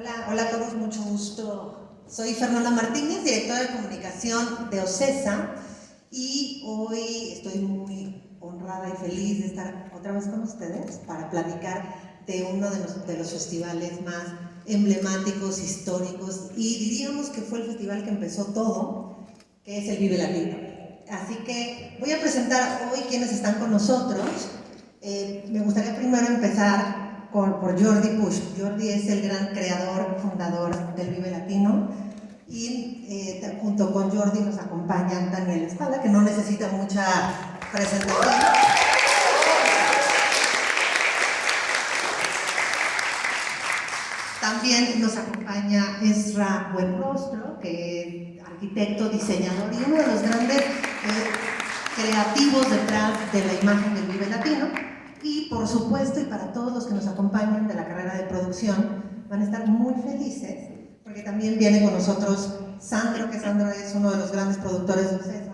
Hola a todos, mucho gusto. Soy Fernanda Martínez, directora de comunicación de OCESA, y hoy estoy muy honrada y feliz de estar otra vez con ustedes para platicar de uno de los festivales más emblemáticos, históricos, y diríamos que fue el festival que empezó todo, que es el Vive Latino. Así que voy a presentar hoy quienes están con nosotros. Me gustaría primero empezar por Jordi Puig. Jordi es el gran creador, fundador del Vive Latino, y junto con Jordi nos acompaña Daniel Espada, que no necesita mucha presentación. También nos acompaña Ezra Buenrostro, que es arquitecto, diseñador y uno de los grandes creativos detrás de la imagen del Vive Latino. Y por supuesto, y para todos los que nos acompañan de la carrera de producción, van a estar muy felices, porque también viene con nosotros Sandro, que Sandro es uno de los grandes productores de OCESA.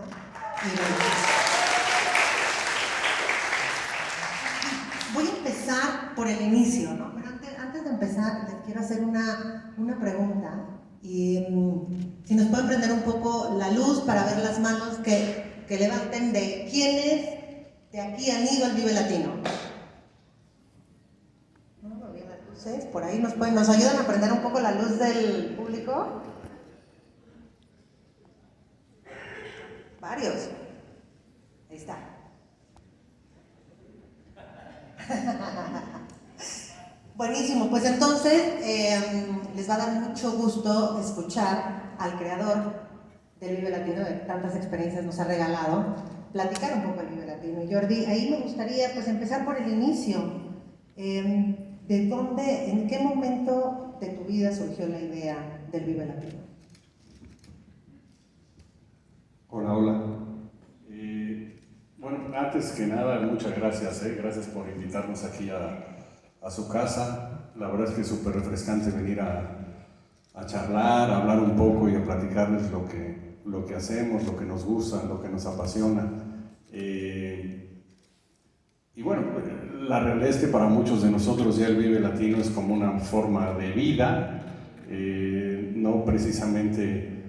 Voy a empezar por el inicio, ¿no? Pero antes de empezar, les quiero hacer una pregunta. Y si nos pueden prender un poco la luz para ver las manos que levanten de quiénes de aquí han ido al Vive Latino. No veo las luces, por ahí nos ayudan a prender un poco la luz del público. Varios. Ahí está. Buenísimo, pues entonces les va a dar mucho gusto escuchar al creador del Vive Latino, de tantas experiencias nos ha regalado, platicar un poco del Vive Latino. Jordi, ahí me gustaría pues empezar por el inicio. ¿De dónde, en qué momento de tu vida surgió la idea del Vive Latino? Hola. Bueno, antes que nada, muchas gracias, gracias por invitarnos aquí a su casa. La verdad es que es súper refrescante venir a charlar, a hablar un poco y a platicarles lo que hacemos, lo que nos gusta, lo que nos apasiona. Y bueno, la realidad es que para muchos de nosotros ya el Vive Latino es como una forma de vida, no precisamente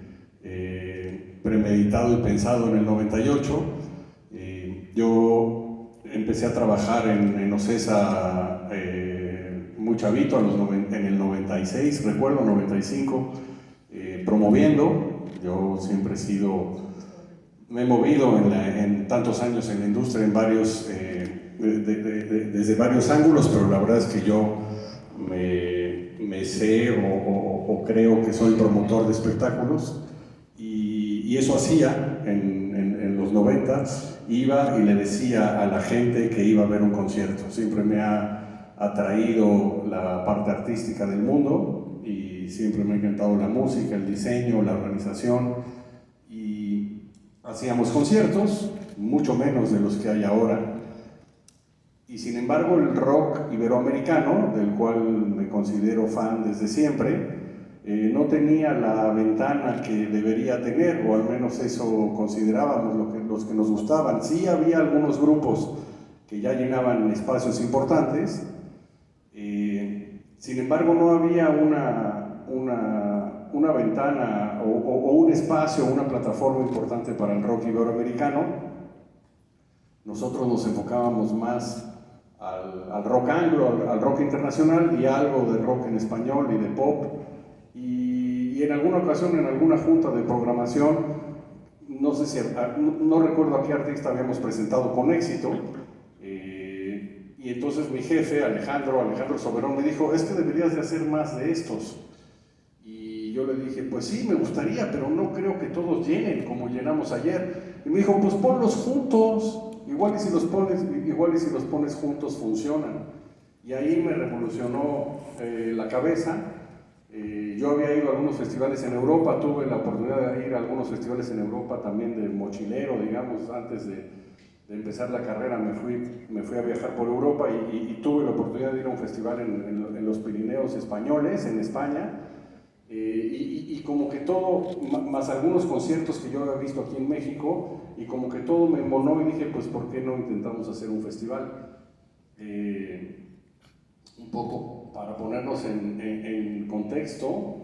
premeditado y pensado en el 98. Yo empecé a trabajar en OCESA muy chavito, en el 96, recuerdo, 95, promoviendo. Yo siempre me he movido en tantos años en la industria, en varios, desde varios ángulos, pero la verdad es que yo me sé o creo que soy promotor de espectáculos, y eso hacía en los 90. Iba y le decía a la gente que iba a ver un concierto. Siempre me ha atraído la parte artística del mundo y siempre me ha encantado la música, el diseño, la organización, y hacíamos conciertos, mucho menos de los que hay ahora. Y sin embargo el rock iberoamericano, del cual me considero fan desde siempre, no tenía la ventana que debería tener, o al menos eso considerábamos los que nos gustaban. Sí había algunos grupos que ya llenaban espacios importantes, sin embargo no había una ventana o un espacio, una plataforma importante para el rock iberoamericano. Nosotros nos enfocábamos más al rock anglo, al rock internacional, y algo de rock en español y de pop. Y en alguna ocasión, en alguna junta de programación, no recuerdo a qué artista habíamos presentado con éxito, y entonces mi jefe, Alejandro Soberón, me dijo: es que deberías de hacer más de estos. Y yo le dije: pues sí, me gustaría, pero no creo que todos llenen como llenamos ayer. Y me dijo: pues ponlos juntos, igual y si los pones juntos funcionan. Y ahí me revolucionó la cabeza. Yo había ido a algunos festivales en Europa, tuve la oportunidad de ir a algunos festivales en Europa también de mochilero, digamos. Antes de empezar la carrera me fui a viajar por Europa y tuve la oportunidad de ir a un festival en los Pirineos españoles, en España, y como que todo, más algunos conciertos que yo había visto aquí en México, y como que todo me embonó y dije: pues ¿por qué no intentamos hacer un festival? un poco para ponernos en contexto,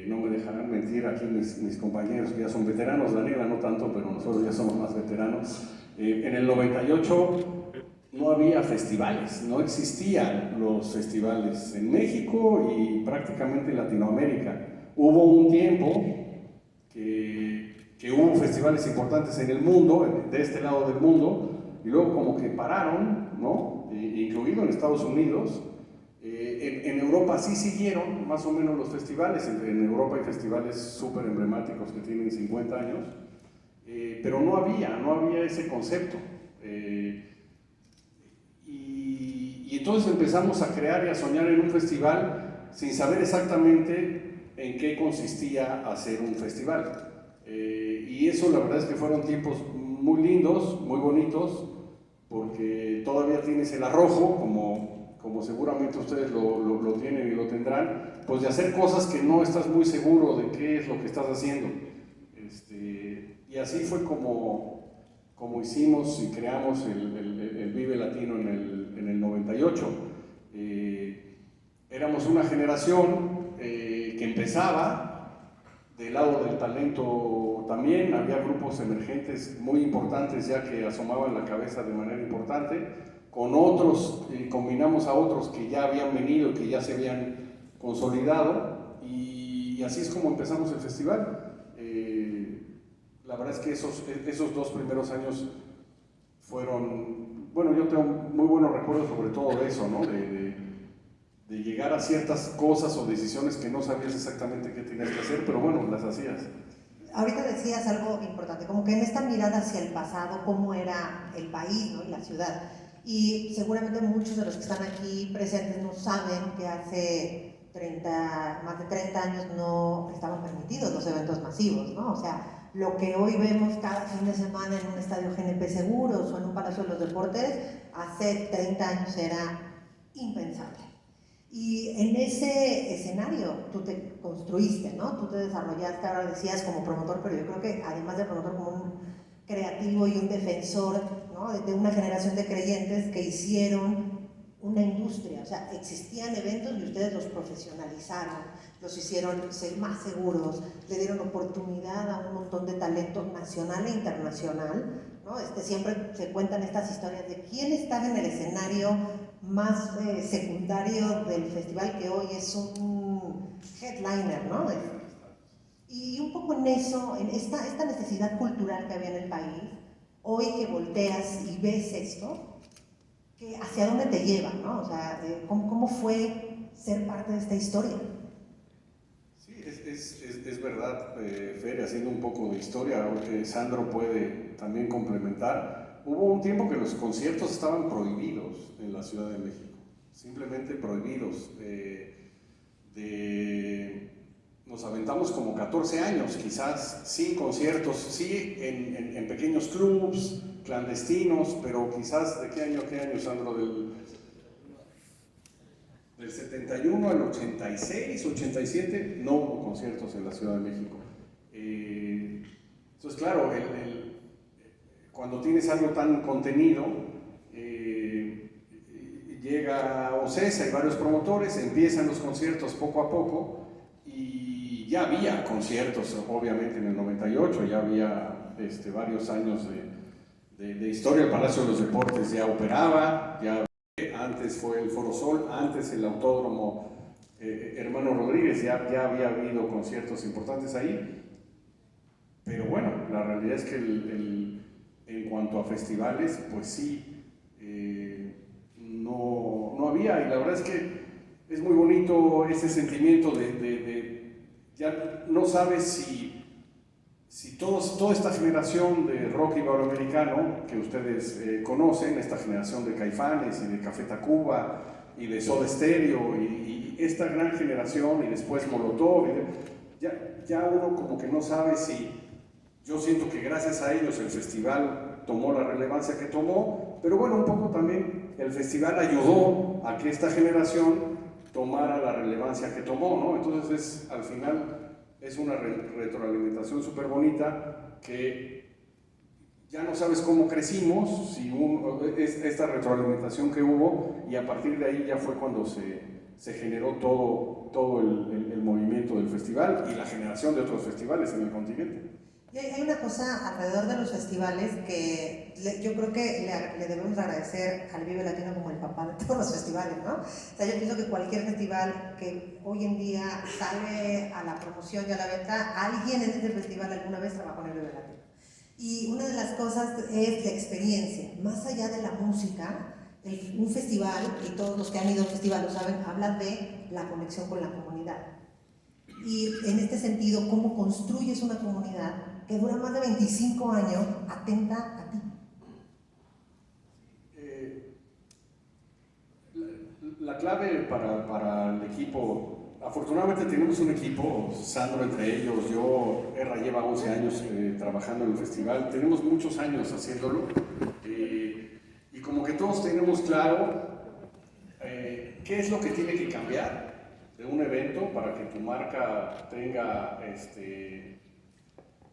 no me dejarán mentir aquí mis compañeros que ya son veteranos, Daniela no tanto, pero nosotros ya somos más veteranos. En el 98 no había festivales, no existían los festivales en México y prácticamente en Latinoamérica. Hubo un tiempo que hubo festivales importantes en el mundo, de este lado del mundo, y luego como que pararon, ¿no? Incluido en Estados Unidos. En Europa sí siguieron más o menos los festivales, en Europa hay festivales súper emblemáticos que tienen 50 años, pero no había ese concepto. Y entonces empezamos a crear y a soñar en un festival sin saber exactamente en qué consistía hacer un festival. Y eso la verdad es que fueron tiempos muy lindos, muy bonitos, porque todavía tienes el arrojo, como seguramente ustedes lo tienen y lo tendrán, pues de hacer cosas que no estás muy seguro de qué es lo que estás haciendo. Y así fue como hicimos y creamos el Vive Latino en el 98. Éramos una generación que empezaba del lado del talento también, había grupos emergentes muy importantes ya que asomaban la cabeza de manera importante, con otros, combinamos a otros que ya habían venido, que ya se habían consolidado, y así es como empezamos el festival. La verdad es que esos 2 primeros años fueron, bueno, yo tengo muy buenos recuerdos sobre todo de eso, ¿no? De llegar a ciertas cosas o decisiones que no sabías exactamente qué tenías que hacer, pero bueno, las hacías. Ahorita decías algo importante, como que en esta mirada hacia el pasado, cómo era el país, ¿no? Y la ciudad. Y seguramente muchos de los que están aquí presentes no saben que hace más de 30 años no estaban permitidos los eventos masivos, ¿no? O sea, lo que hoy vemos cada fin de semana en un estadio GNP Seguros o en un Palacio de los Deportes, hace 30 años era impensable. Y en ese escenario tú te construiste, ¿no? Tú te desarrollaste, ahora decías como promotor, pero yo creo que además de promotor como un creativo y un defensor, ¿no? De una generación de creyentes que hicieron una industria, o sea, existían eventos y ustedes los profesionalizaron, los hicieron ser más seguros, le dieron oportunidad a un montón de talento nacional e internacional, ¿no? Siempre se cuentan estas historias de quién estaba en el escenario más secundario del festival, que hoy es un headliner, ¿no? Y un poco en eso, en esta necesidad cultural que había en el país, hoy que volteas y ves esto, ¿hacia dónde te lleva, no? O sea, ¿cómo fue ser parte de esta historia? Sí, es verdad, Fer, haciendo un poco de historia, Sandro puede también complementar. Hubo un tiempo que los conciertos estaban prohibidos en la Ciudad de México, simplemente prohibidos. Nos aventamos como 14 años, quizás, sin conciertos, sí, en pequeños clubs, clandestinos, pero quizás, ¿de qué año, Sandro? Del 71 al 86, 87, no hubo conciertos en la Ciudad de México. Entonces, claro, cuando tienes algo tan contenido, llega OCESA y varios promotores, empiezan los conciertos poco a poco, y ya había conciertos, obviamente en el 98, ya había varios años de historia. El Palacio de los Deportes ya operaba, ya antes fue el Foro Sol, antes el Autódromo Hermano Rodríguez, ya había habido conciertos importantes ahí, pero bueno, la realidad es que en cuanto a festivales, pues sí, no había, y la verdad es que es muy bonito ese sentimiento ya no sabes si toda esta generación de rock iberoamericano que ustedes conocen, esta generación de Caifanes y de Café Tacuba y de Soda Stereo y esta gran generación, y después Molotov, ya uno como que no sabe si, yo siento que gracias a ellos el festival tomó la relevancia que tomó, pero bueno, un poco también el festival ayudó a que esta generación tomara la relevancia que tomó, ¿no? Entonces al final es una retroalimentación súper bonita que ya no sabes cómo crecimos, si esta retroalimentación que hubo, y a partir de ahí ya fue cuando se generó todo el movimiento del festival y la generación de otros festivales en el continente. Y hay una cosa alrededor de los festivales que yo creo que le debemos agradecer al Vive Latino como el papá de todos los festivales, ¿no? O sea, yo pienso que cualquier festival que hoy en día sale a la promoción y a la venta, alguien en ese festival alguna vez trabajó en el Vive Latino. Y una de las cosas es la experiencia, más allá de la música. Un festival, y todos los que han ido a un festival lo saben, hablan de la conexión con la comunidad. Y en este sentido, ¿cómo construyes una comunidad que dura más de 25 años atenta a ti? La clave para el equipo, afortunadamente tenemos un equipo, Sandro entre ellos, yo, Erra lleva 11 años trabajando en el festival, tenemos muchos años haciéndolo, y como que todos tenemos claro qué es lo que tiene que cambiar de un evento para que tu marca tenga,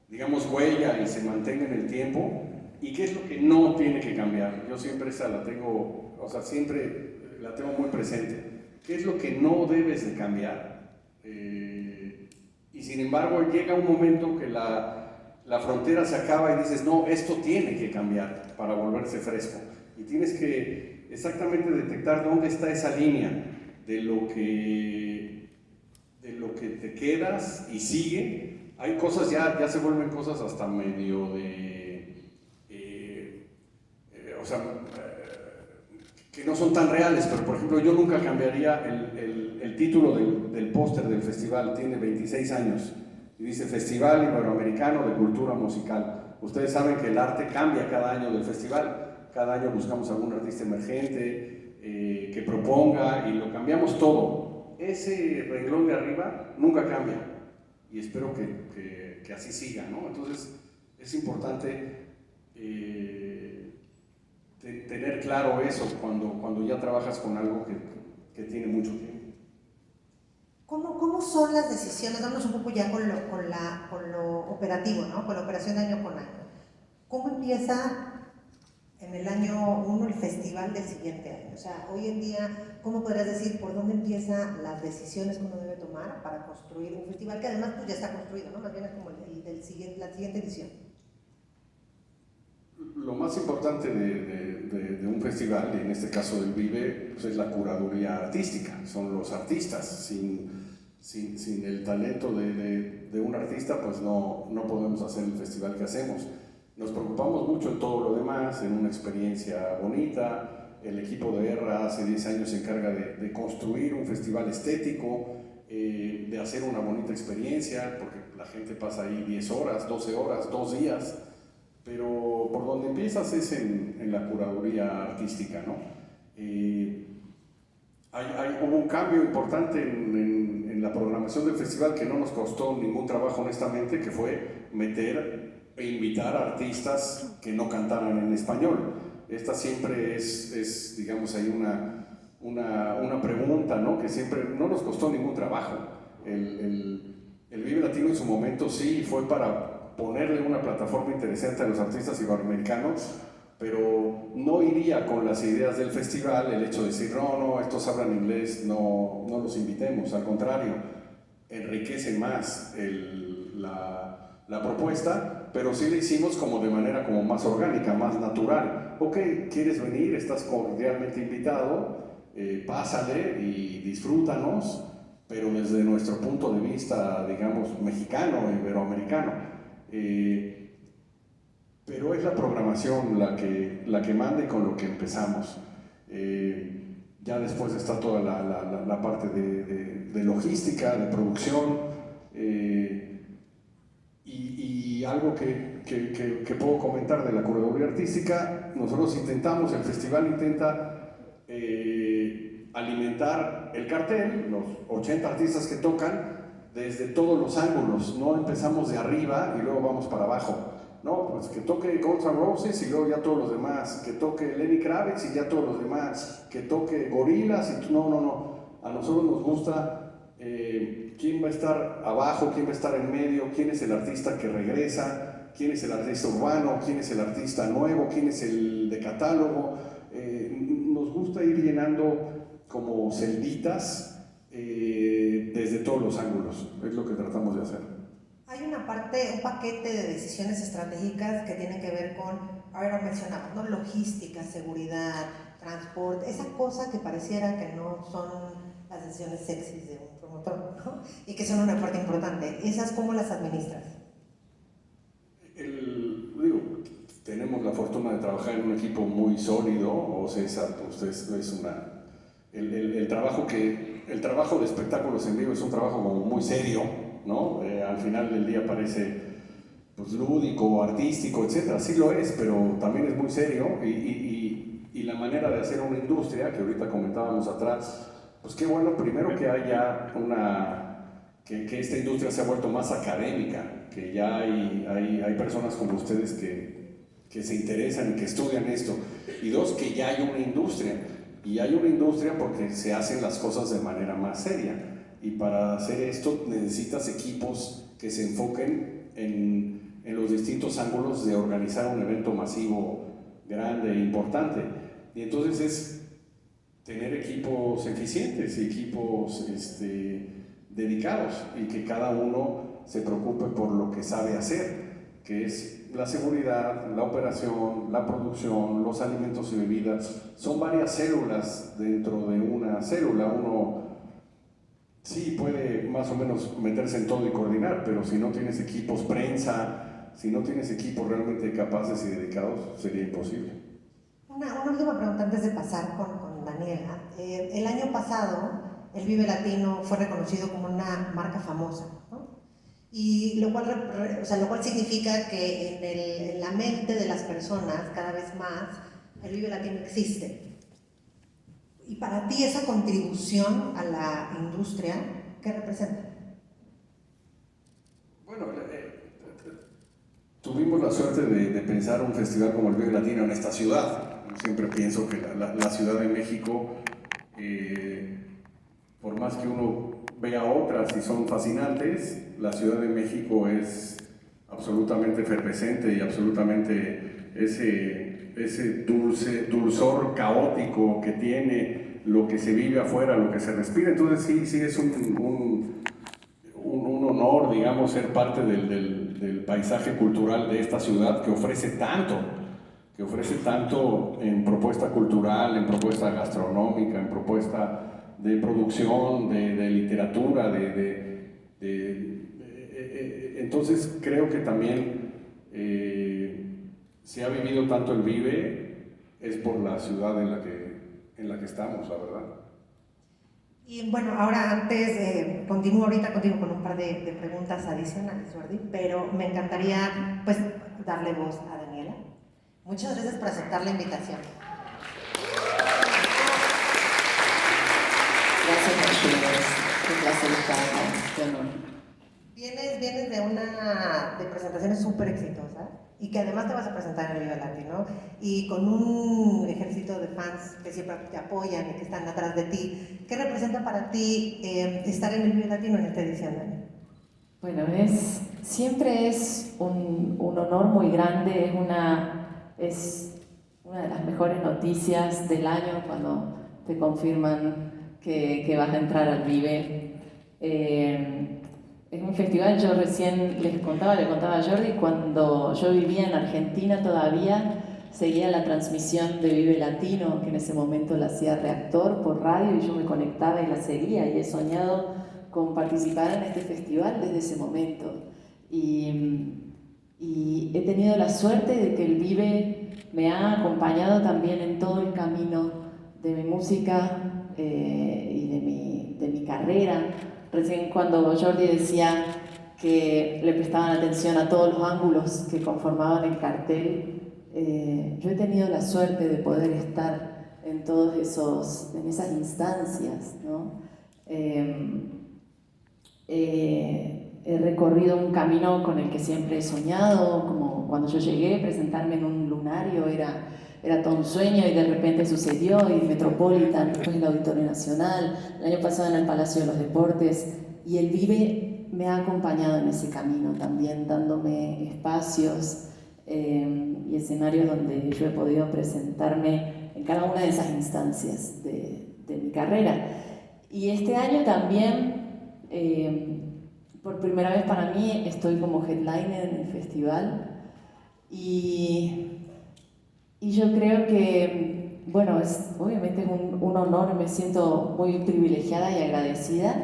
digamos, huella y se mantenga en el tiempo, y qué es lo que no tiene que cambiar. Yo siempre esa la tengo, o sea, siempre la tengo muy presente. ¿Qué es lo que no debes de cambiar? Y sin embargo llega un momento que la frontera se acaba y dices, no, esto tiene que cambiar para volverse fresco. Y tienes que exactamente detectar dónde está esa línea de lo que te quedas y sigue. Hay cosas ya se vuelven cosas hasta medio de, o sea, que no son tan reales, pero por ejemplo yo nunca cambiaría el título del póster del festival, tiene 26 años y dice Festival Iberoamericano de Cultura Musical. Ustedes saben que el arte cambia cada año del festival, cada año buscamos algún artista emergente que proponga y lo cambiamos todo. Ese renglón de arriba nunca cambia y espero que así siga, ¿no? Entonces es importante tener claro eso cuando ya trabajas con algo que tiene mucho tiempo. ¿Cómo son las decisiones? Vamos un poco ya con lo operativo, ¿no? Con la operación año con año. ¿Cómo empieza en el año 1 el festival del siguiente año? O sea, hoy en día, ¿cómo podrías decir por dónde empiezan las decisiones que uno debe tomar para construir un festival que además pues, ya está construido, ¿no? Más bien es como la siguiente edición. Lo más importante de un festival, y en este caso del Vive, pues es la curaduría artística, son los artistas. Sin el talento de un artista, pues no podemos hacer el festival que hacemos. Nos preocupamos mucho en todo lo demás, en una experiencia bonita. El equipo de Erra hace 10 años se encarga de construir un festival estético, de hacer una bonita experiencia, porque la gente pasa ahí 10 horas, 12 horas, 2 días. Pero por donde empiezas es en la curaduría artística, ¿no? Hubo un cambio importante en la programación del festival que no nos costó ningún trabajo honestamente, que fue meter e invitar a artistas que no cantaran en español. Esta siempre es digamos, ahí una pregunta, ¿no? Que siempre no nos costó ningún trabajo. El Vive Latino en su momento sí fue para ponerle una plataforma interesante a los artistas iberoamericanos, pero no iría con las ideas del festival el hecho de decir, no, estos hablan inglés, no los invitemos, al contrario, enriquece más la propuesta, pero sí la hicimos como de manera como más orgánica, más natural. Ok, ¿quieres venir? Estás cordialmente invitado, pásale y disfrútanos, pero desde nuestro punto de vista, digamos, mexicano, iberoamericano. Pero es la programación la que manda y con lo que empezamos. Ya después está toda la parte de logística, de producción, y algo que puedo comentar de la curaduría artística. Nosotros intentamos, el festival intenta alimentar el cartel, los 80 artistas que tocan, desde todos los ángulos. No empezamos de arriba y luego vamos para abajo. No, pues que toque Guns N' Roses y luego ya todos los demás, que toque Lenny Kravitz y ya todos los demás, que toque Gorillaz y no. A nosotros nos gusta quién va a estar abajo, quién va a estar en medio, quién es el artista que regresa, quién es el artista urbano, quién es el artista nuevo, quién es el de catálogo. Nos gusta ir llenando como celditas desde todos los ángulos, es lo que tratamos de hacer. Hay una parte, un paquete de decisiones estratégicas que tienen que ver con, ahora mencionamos, ¿no? Logística, seguridad, transporte, esa cosa que pareciera que no son las decisiones sexys de un promotor, ¿no? Y que son una parte importante. ¿Esas cómo las administras? Tenemos la fortuna de trabajar en un equipo muy sólido, o César, el trabajo de espectáculos en vivo es un trabajo como muy serio, ¿no? Al final del día parece pues, lúdico, artístico, etc. Sí lo es, pero también es muy serio y la manera de hacer una industria, que ahorita comentábamos atrás, pues qué bueno, primero que haya que esta industria se ha vuelto más académica, que ya hay personas como ustedes que se interesan y que estudian esto, y dos, que ya hay una industria, y hay una industria porque se hacen las cosas de manera más seria, y para hacer esto necesitas equipos que se enfoquen en los distintos ángulos de organizar un evento masivo grande e importante, y entonces es tener equipos eficientes y equipos dedicados, y que cada uno se preocupe por lo que sabe hacer, que es la seguridad, la operación, la producción, los alimentos y bebidas. Son varias células dentro de una célula. Uno sí puede más o menos meterse en todo y coordinar, pero si no tienes equipos prensa, si no tienes equipos realmente capaces y dedicados, sería imposible. Una última pregunta antes de pasar con Daniela. El año pasado, el Vive Latino fue reconocido como una marca famosa, ¿no? Y lo cual significa que en la mente de las personas, cada vez más, el Vive Latino existe. Y para ti esa contribución a la industria, ¿qué representa? Bueno, tuvimos la suerte de pensar un festival como el Vive Latino en esta ciudad. Siempre pienso que la Ciudad de México, por más que uno vea otras y son fascinantes, la Ciudad de México es absolutamente efervescente y absolutamente ese dulzor caótico que tiene lo que se vive afuera, lo que se respira. Entonces sí es un honor, digamos, ser parte del paisaje cultural de esta ciudad que ofrece tanto en propuesta cultural, en propuesta gastronómica, en propuesta de producción, de literatura, entonces creo que también se ha vivido tanto el Vive, es por la ciudad en la que estamos, la verdad. Y bueno, ahora continúo contigo con un par de preguntas adicionales, Jordi, pero me encantaría pues darle voz a Daniela. Muchas gracias por aceptar la invitación. Gracias a ustedes, un placer estar acá, qué honor. Vienes de presentaciones súper exitosas y que además te vas a presentar en el Vive Latino y con un ejército de fans que siempre te apoyan y que están atrás de ti. ¿Qué representa para ti estar en el Vive Latino en esta edición, Dani? Bueno, siempre es un honor muy grande, es una de las mejores noticias del año cuando te confirman que vas a entrar al Vive. Es un festival, yo recién le contaba a Jordi, cuando yo vivía en Argentina todavía seguía la transmisión de Vive Latino, que en ese momento la hacía Reactor por radio y yo me conectaba y la seguía, y he soñado con participar en este festival desde ese momento. Y he tenido la suerte de que el Vive me ha acompañado también en todo el camino de mi música y de mi carrera. Recién cuando Jordi decía que le prestaban atención a todos los ángulos que conformaban el cartel, yo he tenido la suerte de poder estar en esas instancias, ¿no? He recorrido un camino con el que siempre he soñado, como cuando yo llegué, presentarme en un lunario era todo un sueño y de repente sucedió, y Metropolitan, después el Auditorio Nacional, el año pasado en el Palacio de los Deportes, y el Vive me ha acompañado en ese camino también, dándome espacios y escenarios donde yo he podido presentarme en cada una de esas instancias de mi carrera. Y este año también, por primera vez para mí, estoy como headliner en el festival y yo creo que, bueno, obviamente es un honor, me siento muy privilegiada y agradecida.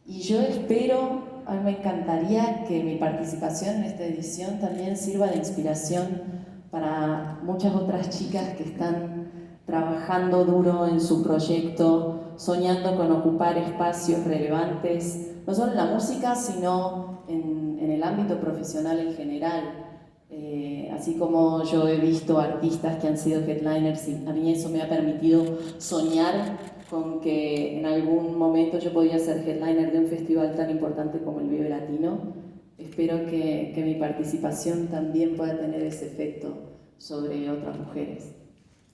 Y yo espero, a mí me encantaría que mi participación en esta edición también sirva de inspiración para muchas otras chicas que están trabajando duro en su proyecto, soñando con ocupar espacios relevantes, no solo en la música, sino en el ámbito profesional en general. Así como yo he visto artistas que han sido headliners y a mí eso me ha permitido soñar con que en algún momento yo podía ser headliner de un festival tan importante como el Vive Latino. Espero que mi participación también pueda tener ese efecto sobre otras mujeres.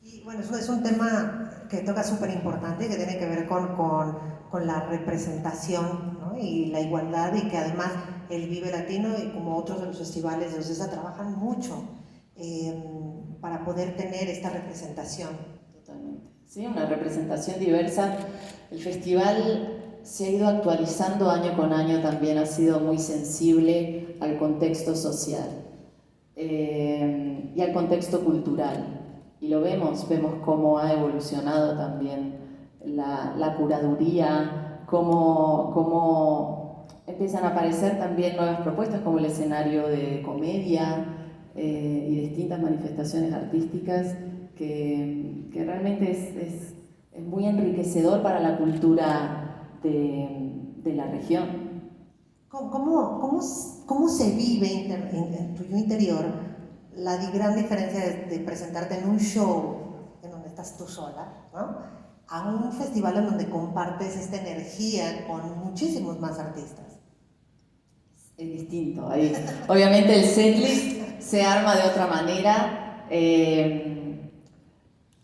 Y bueno, eso es un tema que toca súper importante, que tiene que ver con la representación, ¿no? Y la igualdad, y que además el Vive Latino y como otros de los festivales de OCESA trabajan mucho para poder tener esta representación. Totalmente. Sí, una representación diversa. El festival se ha ido actualizando año con año, también ha sido muy sensible al contexto social y al contexto cultural. Y lo vemos cómo ha evolucionado también la curaduría, cómo empiezan a aparecer también nuevas propuestas como el escenario de comedia y distintas manifestaciones artísticas que realmente es muy enriquecedor para la cultura de la región. ¿Cómo se vive en tu yo interior la gran diferencia de presentarte en un show en donde estás tú sola, ¿no?, a un festival en donde compartes esta energía con muchísimos más artistas? Es distinto. Ahí, obviamente el setlist se arma de otra manera.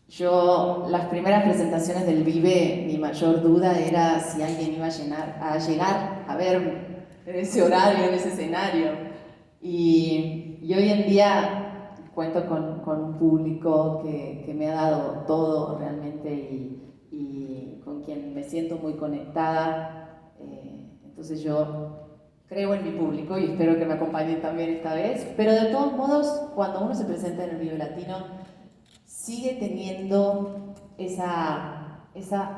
Yo, las primeras presentaciones del Vive, mi mayor duda era si alguien iba a llegar a verme en ese horario, en ese escenario. Y hoy en día cuento con un público que me ha dado todo realmente y con quien me siento muy conectada. Entonces yo creo en mi público y espero que me acompañen también esta vez. Pero de todos modos, cuando uno se presenta en el Vive Latino, sigue teniendo esa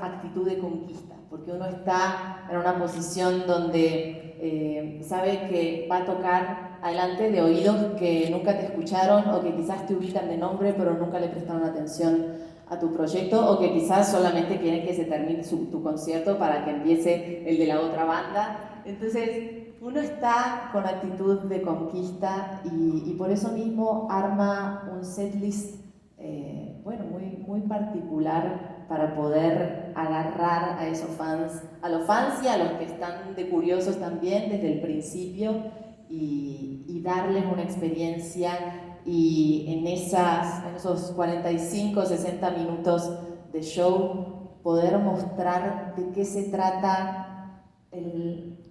actitud de conquista, porque uno está en una posición donde sabe que va a tocar adelante de oídos que nunca te escucharon o que quizás te ubican de nombre pero nunca le prestaron atención a tu proyecto, o que quizás solamente quieren que se termine tu concierto para que empiece el de la otra banda. Entonces uno está con actitud de conquista y por eso mismo arma un setlist bueno, muy particular para poder agarrar a esos fans, a los fans y a los que están de curiosos también desde el principio y darles una experiencia y en esos 45, 60 minutos de show poder mostrar de qué se trata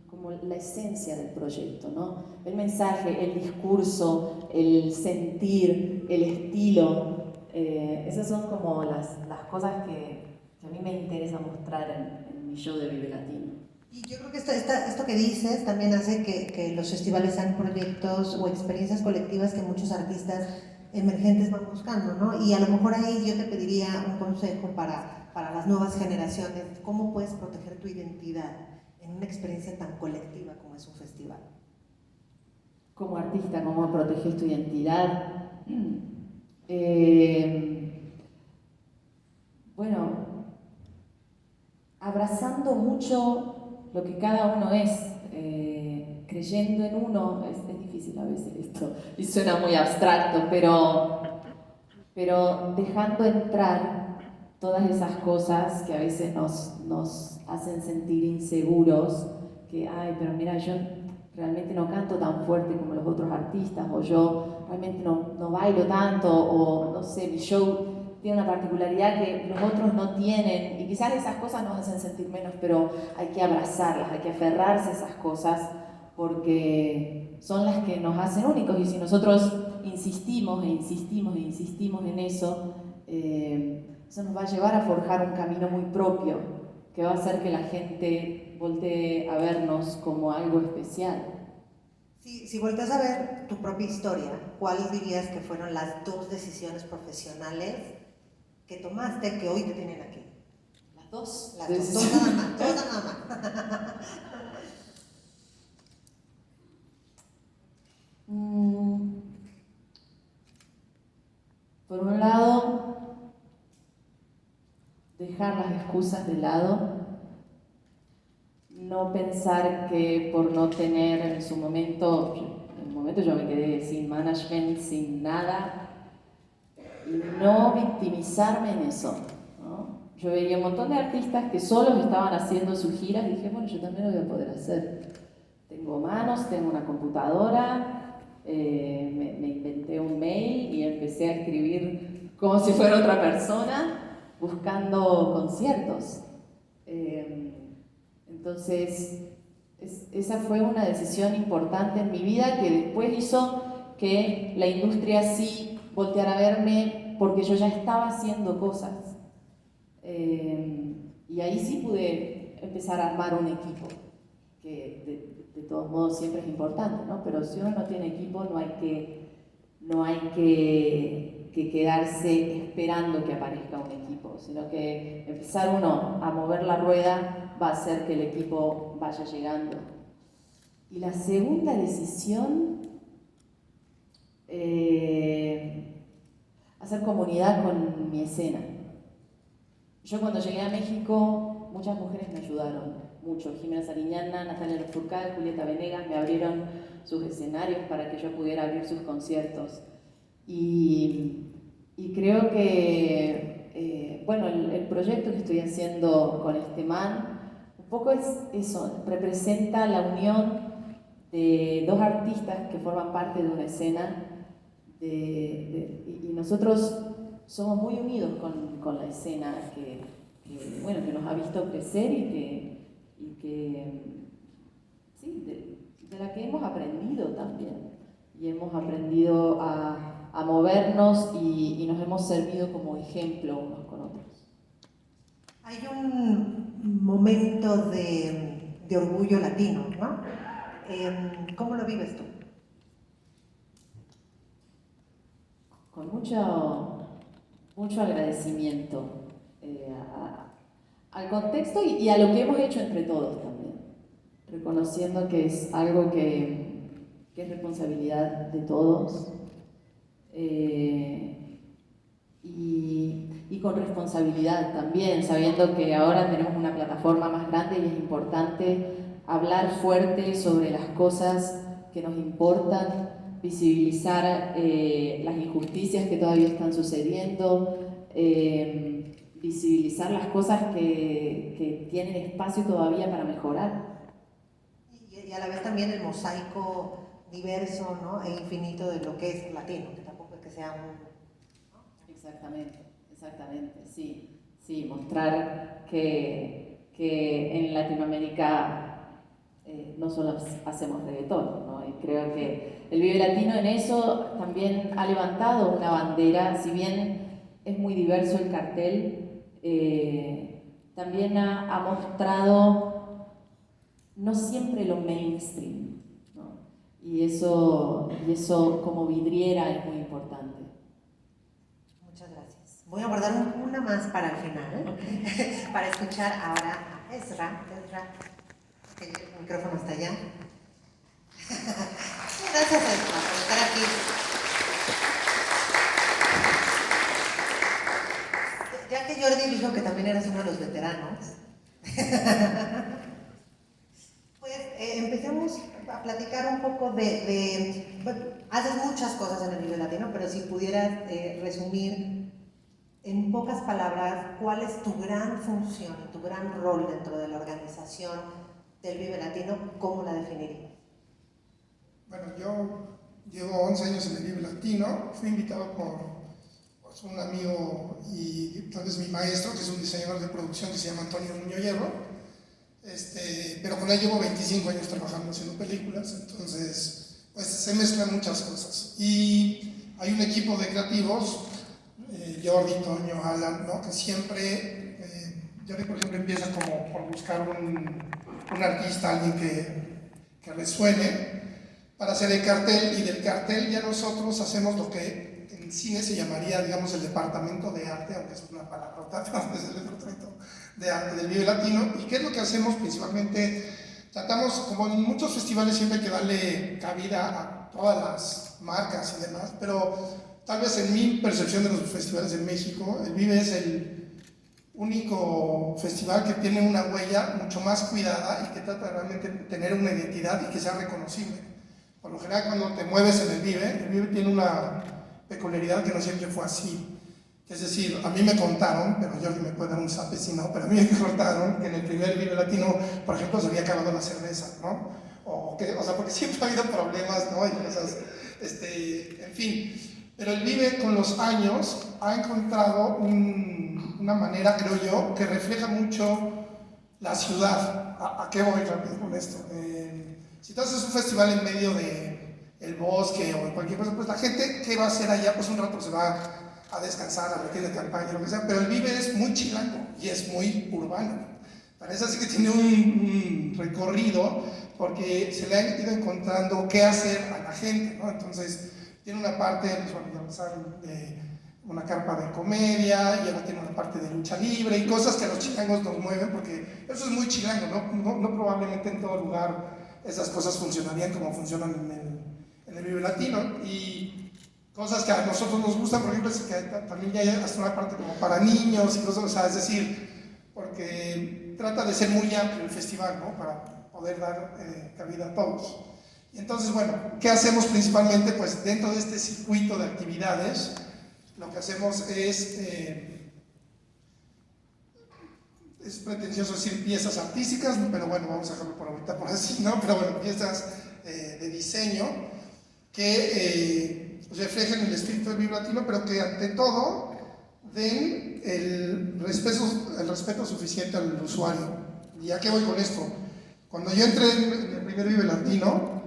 como la esencia del proyecto, ¿no? El mensaje, el discurso, el sentir, el estilo. Esas son como las cosas que a mí me interesa mostrar en mi show de Vive Latino. Y yo creo que esto que dices también hace que los festivales sean proyectos o experiencias colectivas que muchos artistas emergentes van buscando, ¿no? Y a lo mejor ahí yo te pediría un consejo para las nuevas generaciones. ¿Cómo puedes proteger tu identidad en una experiencia tan colectiva como es un festival? Como artista, ¿cómo proteges tu identidad? Bueno, abrazando mucho lo que cada uno es, creyendo en uno. Es difícil a veces esto y suena muy abstracto, pero dejando entrar todas esas cosas que a veces nos hacen sentir inseguros, que, ay, pero mira, yo realmente no canto tan fuerte como los otros artistas, o yo realmente no bailo tanto, o no sé, mi show tiene una particularidad que los otros no tienen, y quizás esas cosas nos hacen sentir menos, pero hay que abrazarlas, hay que aferrarse a esas cosas, porque son las que nos hacen únicos, y si nosotros insistimos e insistimos e insistimos en eso, eso nos va a llevar a forjar un camino muy propio, que va a hacer que la gente voltee a vernos como algo especial. Si volteas a ver tu propia historia, ¿cuáles dirías que fueron las 2 decisiones profesionales que tomaste que hoy te tienen aquí? Las dos. Las dos nada más, todas nada más. Por un lado, dejar las excusas de lado, no pensar que por no tener en su momento, en un momento yo me quedé sin management, sin nada, y no victimizarme en eso, ¿no? Yo veía un montón de artistas que solos estaban haciendo sus giras y dije, bueno, yo también lo voy a poder hacer. Tengo manos, tengo una computadora, me inventé un mail y empecé a escribir como si fuera otra persona, buscando conciertos. Entonces, esa fue una decisión importante en mi vida que después hizo que la industria sí volteara a verme porque yo ya estaba haciendo cosas. Y ahí sí pude empezar a armar un equipo, que de todos modos siempre es importante, ¿no? Pero si uno no tiene equipo no hay que quedarse esperando que aparezca un equipo, sino que empezar uno a mover la rueda va a hacer que el equipo vaya llegando. Y la segunda decisión, hacer comunidad con mi escena. Yo cuando llegué a México, muchas mujeres me ayudaron, mucho. Jimena Sariñana, Natalia Lafourcade, Julieta Venegas me abrieron sus escenarios para que yo pudiera abrir sus conciertos. Y creo que, bueno, el proyecto que estoy haciendo con este man, un poco es eso, representa la unión de 2 artistas que forman parte de una escena, y nosotros somos muy unidos con la escena bueno, que nos ha visto crecer y que sí, de la que hemos aprendido también. Y hemos aprendido a movernos y nos hemos servido como ejemplo unos con otros. Hay un momento de orgullo latino, ¿no? ¿Cómo lo vives tú? Con mucho agradecimiento al contexto y a lo que hemos hecho entre todos también, reconociendo que es algo que es responsabilidad de todos, y con responsabilidad también, sabiendo que ahora tenemos una plataforma más grande y es importante hablar fuerte sobre las cosas que nos importan, visibilizar las injusticias que todavía están sucediendo, visibilizar las cosas que tienen espacio todavía para mejorar. Y a la vez también el mosaico diverso, ¿no? E infinito de lo que es latino, que tampoco es que sea un... Exactamente, sí, mostrar que en Latinoamérica no solo hacemos reggaetón, ¿no? Y creo que el Vive Latino en eso también ha levantado una bandera, si bien es muy diverso el cartel, también ha mostrado no siempre lo mainstream, ¿no? Y eso como vidriera es muy importante. Muchas gracias. Voy a guardar una más para el final, para escuchar ahora a Ezra, que el micrófono está allá. Gracias, Ezra, por estar aquí. Ya que Jordi dijo que también eras uno de los veteranos, pues empecemos a platicar un poco bueno, haces muchas cosas en el Vive Latino, pero si pudieras resumir en pocas palabras cuál es tu gran función, tu gran rol dentro de la organización del Vive Latino, ¿cómo la definirías? Bueno, yo llevo 11 años en el Vive Latino, fui invitado por pues, un amigo y tal vez mi maestro, que es un diseñador de producción que se llama Antonio Nuño Hierro, pero con él llevo 25 años trabajando haciendo películas, entonces pues se mezclan muchas cosas. Y hay un equipo de creativos, Jordi, Toño, Alan, ¿no? Que siempre, Jordi por ejemplo empieza como por buscar un artista, alguien que resuene para hacer el cartel, y del cartel ya nosotros hacemos lo que en cine se llamaría, digamos, el departamento de arte, aunque es una palabrota, es el departamento de arte del Vive Latino. ¿Y qué es lo que hacemos? Principalmente tratamos, como en muchos festivales siempre hay que darle cabida a todas las marcas y demás, pero tal vez en mi percepción de los festivales en México, el Vive es el único festival que tiene una huella mucho más cuidada y que trata realmente de tener una identidad y que sea reconocible. Por lo general, cuando te mueves en el Vive tiene una peculiaridad que no siempre fue así. Es decir, a mí me contaron, pero Jordi me puede dar un zape si no, pero a mí me contaron que en el primer Vive Latino, por ejemplo, se había acabado la cerveza, ¿no? O sea, porque siempre ha habido problemas, ¿no? Y cosas, en fin. Pero el Vive con los años ha encontrado una manera, creo yo, que refleja mucho la ciudad. ¿A qué voy rápido con esto? Si tú haces un festival en medio del bosque o en cualquier cosa, pues la gente, ¿qué va a hacer allá? Pues un rato se va a descansar, a meter de campaña, lo que sea, pero el Vive es muy chilango y es muy urbano. Parece así que tiene un recorrido porque se le ha ido encontrando qué hacer a la gente, ¿no? Entonces, tiene una parte, pues bueno, ya saben, de una carpa de comedia, y ahora tiene una parte de lucha libre y cosas que a los chilangos nos mueven, porque eso es muy chilango, no probablemente en todo lugar esas cosas funcionarían como funcionan en el Vive Latino, y cosas que a nosotros nos gustan, por ejemplo, es que también ya hay hasta una parte como para niños y cosas, o sea, es decir, porque trata de ser muy amplio el festival, ¿no? Para poder dar cabida a todos. Y entonces, bueno, ¿qué hacemos principalmente? Pues dentro de este circuito de actividades, lo que hacemos es pretencioso decir piezas artísticas, pero bueno, vamos a dejarlo por ahorita por así, ¿no? Pero bueno, piezas de diseño que reflejen el espíritu del Vive Latino, pero que ante todo den el respeto suficiente al usuario. ¿Y a qué voy con esto? Cuando yo entré en el primer Vive Latino,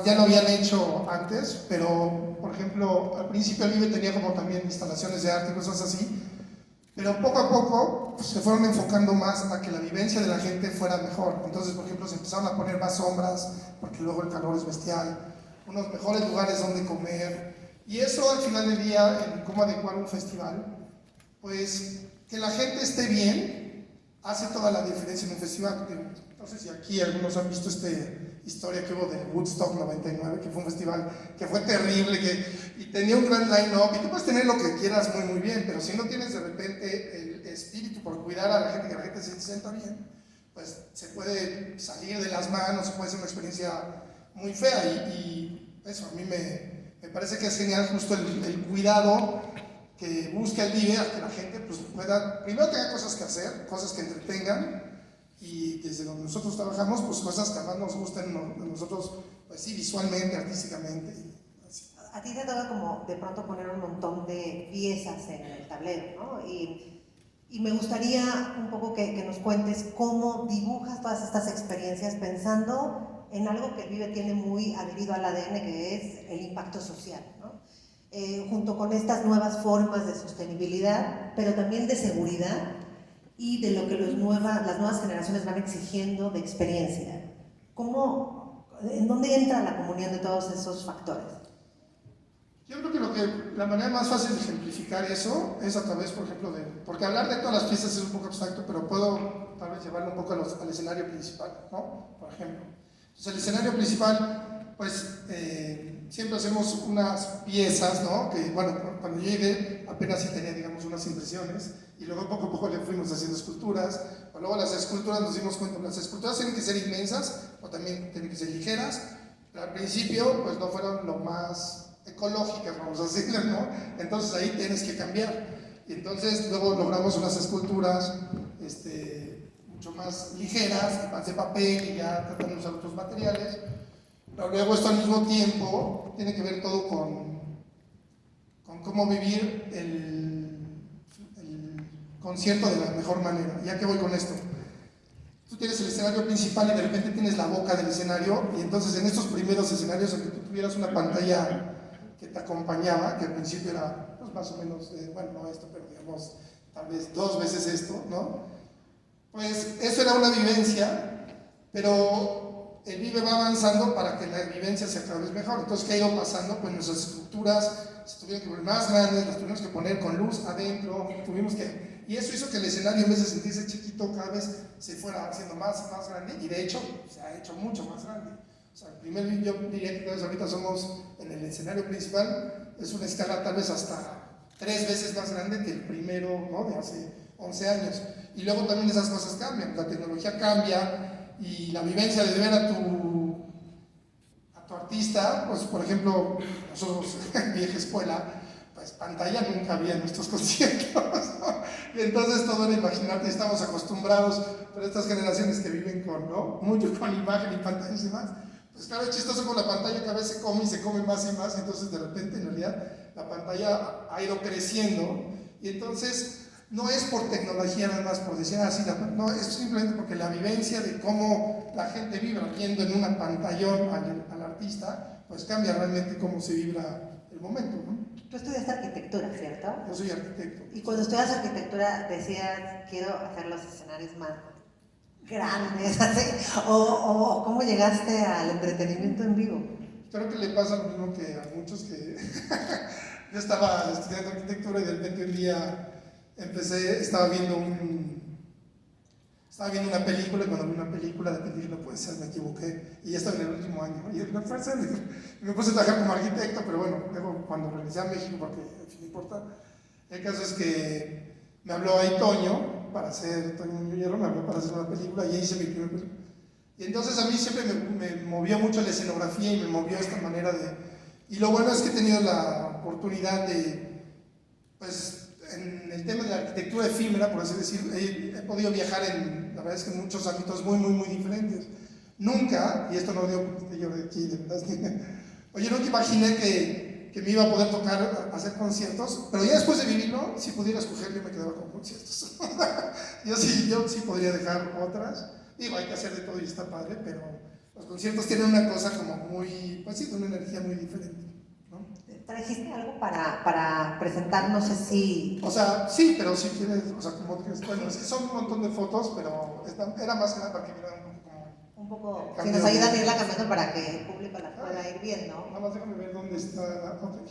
ya lo habían hecho antes, pero por ejemplo, al principio el Vive tenía como también instalaciones de arte y cosas así, pero poco a poco pues, se fueron enfocando más a que la vivencia de la gente fuera mejor. Entonces, por ejemplo, se empezaron a poner más sombras, porque luego el calor es bestial, unos mejores lugares donde comer, y eso al final del día, en cómo adecuar un festival, pues que la gente esté bien, hace toda la diferencia en un festival. No sé si aquí algunos han visto esta historia que hubo de Woodstock 99, que fue un festival que fue terrible, y tenía un gran line-up, y tú puedes tener lo que quieras muy bien, pero si no tienes de repente el espíritu por cuidar a la gente, que la gente se sienta bien, pues se puede salir de las manos, puede ser una experiencia muy fea, y eso a mí me parece que es genial justo el cuidado que busca el Vive, a que la gente pues, pueda, primero tenga cosas que hacer, cosas que entretengan, y desde donde nosotros trabajamos, pues cosas que más nos gusten a nosotros, pues sí, visualmente, artísticamente. Así. A ti te toca como de pronto poner un montón de piezas en el tablero, ¿no? Y me gustaría un poco que nos cuentes cómo dibujas todas estas experiencias pensando en algo que el Vive tiene muy adherido al ADN, que es el impacto social, ¿no? Junto con estas nuevas formas de sostenibilidad, pero también de seguridad y de lo que las nuevas generaciones van exigiendo de experiencia. ¿En dónde entra la comunión de todos esos factores? Yo creo que la manera más fácil de ejemplificar eso es a través, por ejemplo, porque hablar de todas las piezas es un poco abstracto, pero puedo tal vez llevarlo un poco al escenario principal, ¿no? Por ejemplo. Entonces, el escenario principal, pues, siempre hacemos unas piezas, ¿no? Que, bueno, cuando yo llegué apenas sí tenía, digamos, unas impresiones, y luego poco a poco le fuimos haciendo esculturas, o luego las esculturas nos dimos cuenta, las esculturas tienen que ser inmensas, o también tienen que ser ligeras, pero al principio, pues, no fueron lo más ecológicas, vamos a decirlo, ¿no? Entonces ahí tienes que cambiar, y entonces luego logramos unas esculturas, mucho más ligeras, más de papel, y ya tratando de usar otros materiales. Pero luego esto al mismo tiempo tiene que ver todo con con cómo vivir el concierto de la mejor manera. ¿Ya que voy con esto? Tú tienes el escenario principal y de repente tienes la boca del escenario, y entonces en estos primeros escenarios en que tú tuvieras una pantalla que te acompañaba, que al principio era pues, más o menos, bueno, no esto, pero digamos, tal vez 2 veces esto, ¿no? Pues eso era una vivencia, pero el Vive va avanzando para que la vivencia sea cada vez mejor. Entonces, ¿qué ha ido pasando? Pues nuestras estructuras se tuvieron que poner más grandes, las tuvimos que poner con luz adentro, y eso hizo que el escenario, en vez de sentirse chiquito, cada vez se fuera haciendo más grande, y de hecho se ha hecho mucho más grande. O sea, el primer video, yo diría que tal vez ahorita somos en el escenario principal, es una escala tal vez hasta 3 veces más grande que el primero, ¿no? De hace 11 años. Y luego también esas cosas cambian, la tecnología cambia, y la vivencia de ver a tu artista, pues por ejemplo, nosotros en vieja escuela, pues pantalla nunca había en nuestros conciertos, ¿no? Y entonces todo era imaginarte, estamos acostumbrados, pero estas generaciones que viven con, ¿no? Mucho con imagen y pantallas y demás, pues claro, es chistoso con la pantalla, cada vez se come y se come más y más, y entonces de repente en realidad la pantalla ha ido creciendo, y entonces no es por tecnología nada más, por decir así, no, es simplemente porque la vivencia de cómo la gente vibra viendo en una pantallón al artista, pues cambia realmente cómo se vibra el momento, ¿no? Tú estudiaste arquitectura, ¿cierto? Yo soy arquitecto. Y cuando estudias arquitectura decías, quiero hacer los escenarios más grandes, así, o ¿cómo llegaste al entretenimiento en vivo? Creo que le pasa lo mismo que a muchos que yo estaba estudiando arquitectura y de repente un día estaba viendo una película, y cuando vi una película de pedir no puede ser, me equivoqué, y ya estaba en el último año, y me puse a trabajar como arquitecto, pero bueno, luego cuando regresé a México, porque en fin no importa, el caso es que me habló ahí Toño Muñoz Hierro, me habló para hacer una película, y ahí hice mi primera película. Y entonces a mí siempre me movió mucho la escenografía y me movió esta manera de... Y lo bueno es que he tenido la oportunidad de, pues, en el tema de la arquitectura efímera, por así decirlo, he podido viajar la verdad es que en muchos ámbitos muy diferentes. Nunca, y esto no lo digo porque yo de aquí, de verdad, oye, nunca imaginé que me iba a poder tocar, hacer conciertos, pero ya después de vivirlo, si pudiera escoger, yo me quedaba con conciertos. yo sí podría dejar otras. Digo, hay que hacer de todo y está padre, pero los conciertos tienen una cosa como muy, pues sí, una energía muy diferente, ¿no? ¿Trajiste algo para presentar? No sé si... O sea, sí, pero si quieres, o sea, como dices, bueno, es que son un montón de fotos, pero era más que nada para que vieran un poco, si cambio. nos ayudan a irla cambiando para que el público la pueda ir viendo. Nada más déjame ver dónde está la foto.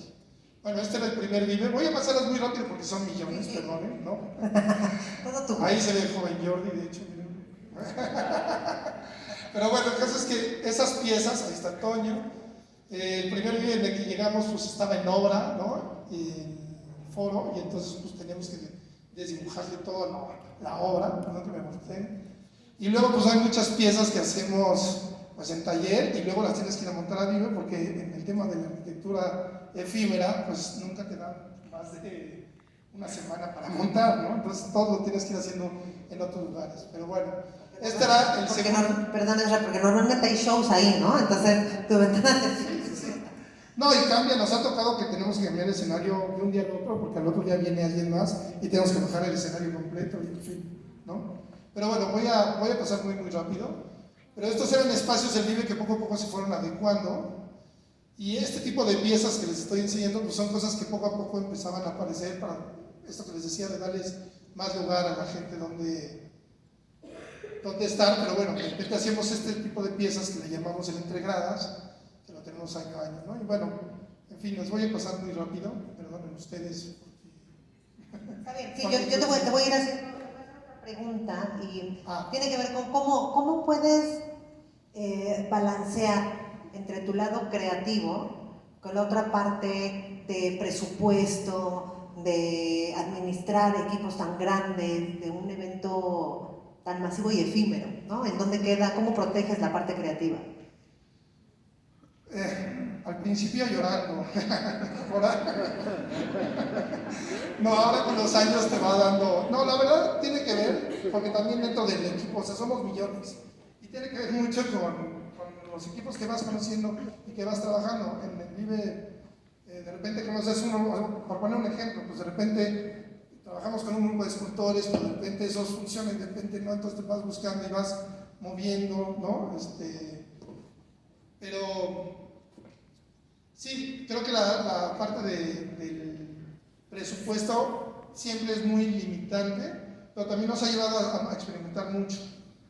Bueno, este era el primer Vive. Voy a pasarlas muy rápido porque son millones, perdonen, ¿no? Todo tu... Ahí se ve el joven Jordi, de hecho, miren. Pero bueno, el caso es que esas piezas, ahí está Toño. El primer Vive en el que llegamos pues estaba en obra, ¿no? En foro, y entonces pues teníamos que desdibujarle toda la obra, ¿no? Que me volteé. Y luego pues hay muchas piezas que hacemos pues en taller, y luego las tienes que ir a montar a Vive, porque en el tema de la arquitectura efímera pues nunca te dan más de una semana para montar, ¿no? Entonces todo lo tienes que ir haciendo en otros lugares. Pero bueno, este era el segundo. Perdón, porque normalmente hay shows ahí, ¿no? Entonces tu ventana te... No, y cambia, nos ha tocado que tenemos que cambiar el escenario de un día al otro, porque al otro día viene alguien más y tenemos que bajar el escenario completo, y en fin, ¿no? Pero bueno, voy a pasar muy rápido. Pero estos eran espacios del Vive que poco a poco se fueron adecuando, y este tipo de piezas que les estoy enseñando pues son cosas que poco a poco empezaban a aparecer para esto que les decía, de darles más lugar a la gente donde estar. Pero bueno, de repente hacíamos este tipo de piezas que le llamamos el entregradas, que lo tenemos año a año, ¿no? Y bueno, en fin, les voy a pasar muy rápido, perdonen ustedes. Está bien, sí, yo te voy a ir haciendo otra pregunta, y tiene que ver con cómo puedes balancear entre tu lado creativo con la otra parte de presupuesto, de administrar equipos tan grandes, de un evento tan masivo y efímero, ¿no? ¿En dónde queda? ¿Cómo proteges la parte creativa? Al principio llorando. No, ahora con los años te va dando... No, la verdad tiene que ver, porque también dentro del equipo, o sea, somos millones, y tiene que ver mucho con los equipos que vas conociendo y que vas trabajando. En el Vive de repente conoces uno, por poner un ejemplo, pues de repente trabajamos con un grupo de escultores, pero de repente esos funcionan, de repente no, entonces te vas buscando y vas moviendo, ¿no? Pero sí, creo que la parte del presupuesto siempre es muy limitante, pero también nos ha llevado a experimentar mucho,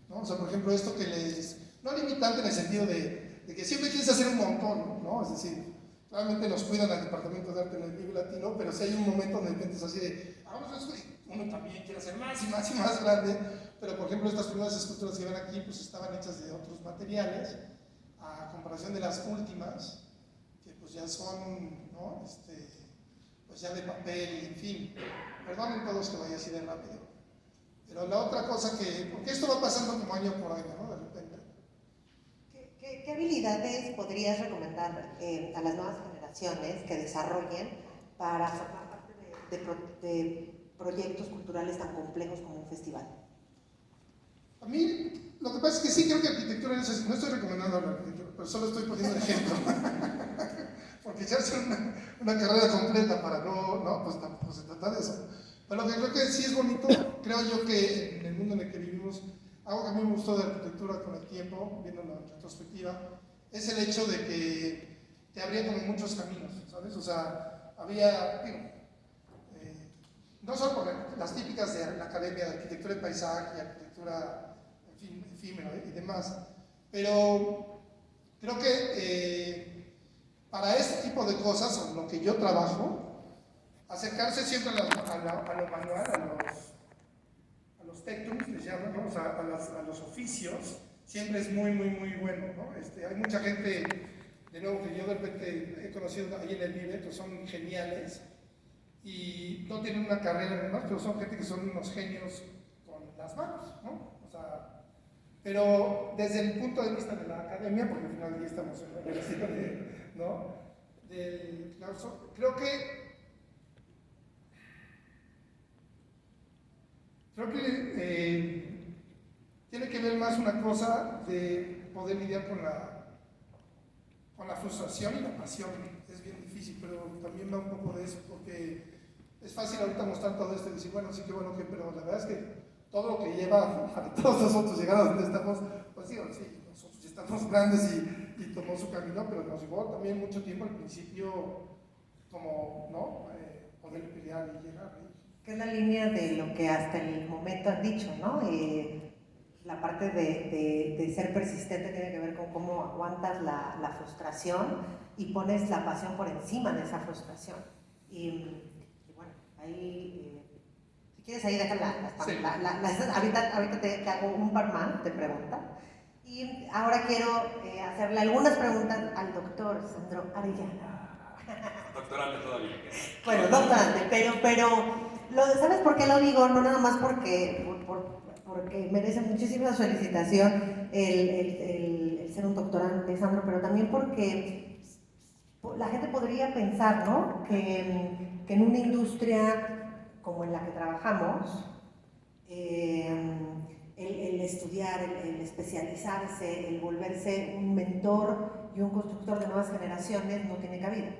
¿no? O sea, por ejemplo, esto que no limitante en el sentido de que siempre quieres hacer un montón, ¿no? Es decir, claramente nos cuidan al Departamento de Arte en el Vive Latino, pero si hay un momento donde de repente es así de, uno también quiere hacer más y más y más grande, pero por ejemplo estas primeras esculturas que ven aquí pues estaban hechas de otros materiales, a comparación de las últimas, que pues ya son, ¿no? Pues ya de papel y en fin, perdonen todos que vaya así de rápido. Pero la otra cosa porque esto va pasando como año por año, ¿no? De repente. ¿Qué habilidades podrías recomendar a las nuevas generaciones que desarrollen para formar parte de proyectos culturales tan complejos como un festival? A mí, lo que pasa es que sí creo que arquitectura, no estoy recomendando la arquitectura, pero solo estoy poniendo ejemplo. Porque ya es una carrera completa para pues tampoco se trata de eso. Pero lo que creo que sí es bonito, creo yo que en el mundo en el que vivimos, algo que a mí me gustó de arquitectura con el tiempo, viéndolo en retrospectiva, es el hecho de que te abría como muchos caminos, ¿sabes? O sea, había, no solo por las típicas de la Academia de Arquitectura y Paisaje, arquitectura, en fin, efímera y demás, pero creo que para este tipo de cosas, o lo que yo trabajo, acercarse siempre a lo manual, a los tectums, les llaman, ¿no? O sea, a los oficios, siempre es muy, muy, muy bueno, ¿no? Hay mucha gente, de nuevo, que yo de repente he conocido ahí en el Vive, que son geniales, y no tienen una carrera además, pero son gente que son unos genios con las manos, ¿no? O sea, pero desde el punto de vista de la academia, porque al final ya estamos en la universidad, ¿no? Creo que tiene que ver más una cosa de poder lidiar con la frustración y la pasión. Es bien difícil, pero también va un poco de eso, porque es fácil ahorita mostrar todo esto y decir, bueno, sí que bueno, pero la verdad es que todo lo que lleva a todos nosotros llegar a donde estamos, pues sí, nosotros ya estamos grandes y tomó su camino, pero nos llevó también mucho tiempo al principio, como, ¿no? Poder pelear y llegar. Que es la línea de lo que hasta el momento han dicho, ¿no? La parte de ser persistente tiene que ver con cómo aguantas la frustración y pones la pasión por encima de esa frustración. Y bueno, ahí, si quieres ahí deja ahorita te hago un par más de preguntas. Y ahora quiero hacerle algunas preguntas al doctor Sandro Arellano. Doctorante todavía. Bueno, doctorante, pero ¿sabes por qué lo digo? No nada más porque merece muchísima felicitación el ser un doctorante, Sandro, pero también porque la gente podría pensar, ¿no? Que en una industria como en la que trabajamos, el estudiar, el especializarse, el volverse un mentor y un constructor de nuevas generaciones no tiene cabida.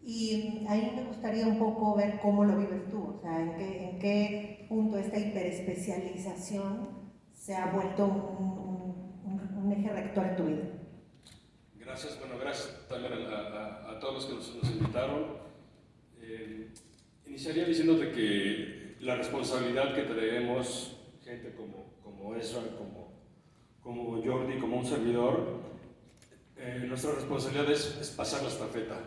Y ahí me gustaría un poco ver cómo lo vives tú, o sea, en qué punto esta hiperespecialización se ha vuelto un eje rector en tu vida. Gracias, bueno, gracias también a todos los que nos invitaron. Iniciaría diciéndote que la responsabilidad que traemos, gente como Ezra, como Jordi, como un servidor, nuestra responsabilidad es pasar la estafeta.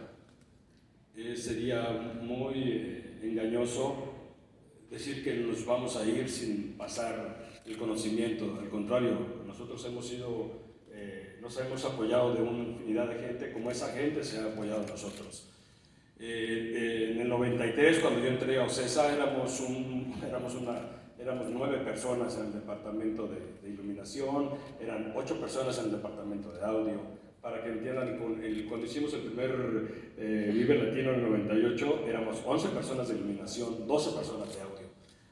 Sería muy engañoso decir que nos vamos a ir sin pasar el conocimiento. Al contrario, nosotros nos hemos apoyado de una infinidad de gente, como esa gente se ha apoyado a nosotros. En el 93, cuando yo entré a OCESA, éramos 9 personas en el departamento de iluminación, eran 8 personas en el departamento de audio. Para que entiendan, cuando hicimos el primer Vive Latino en el 98, éramos 11 personas de iluminación, 12 personas de audio.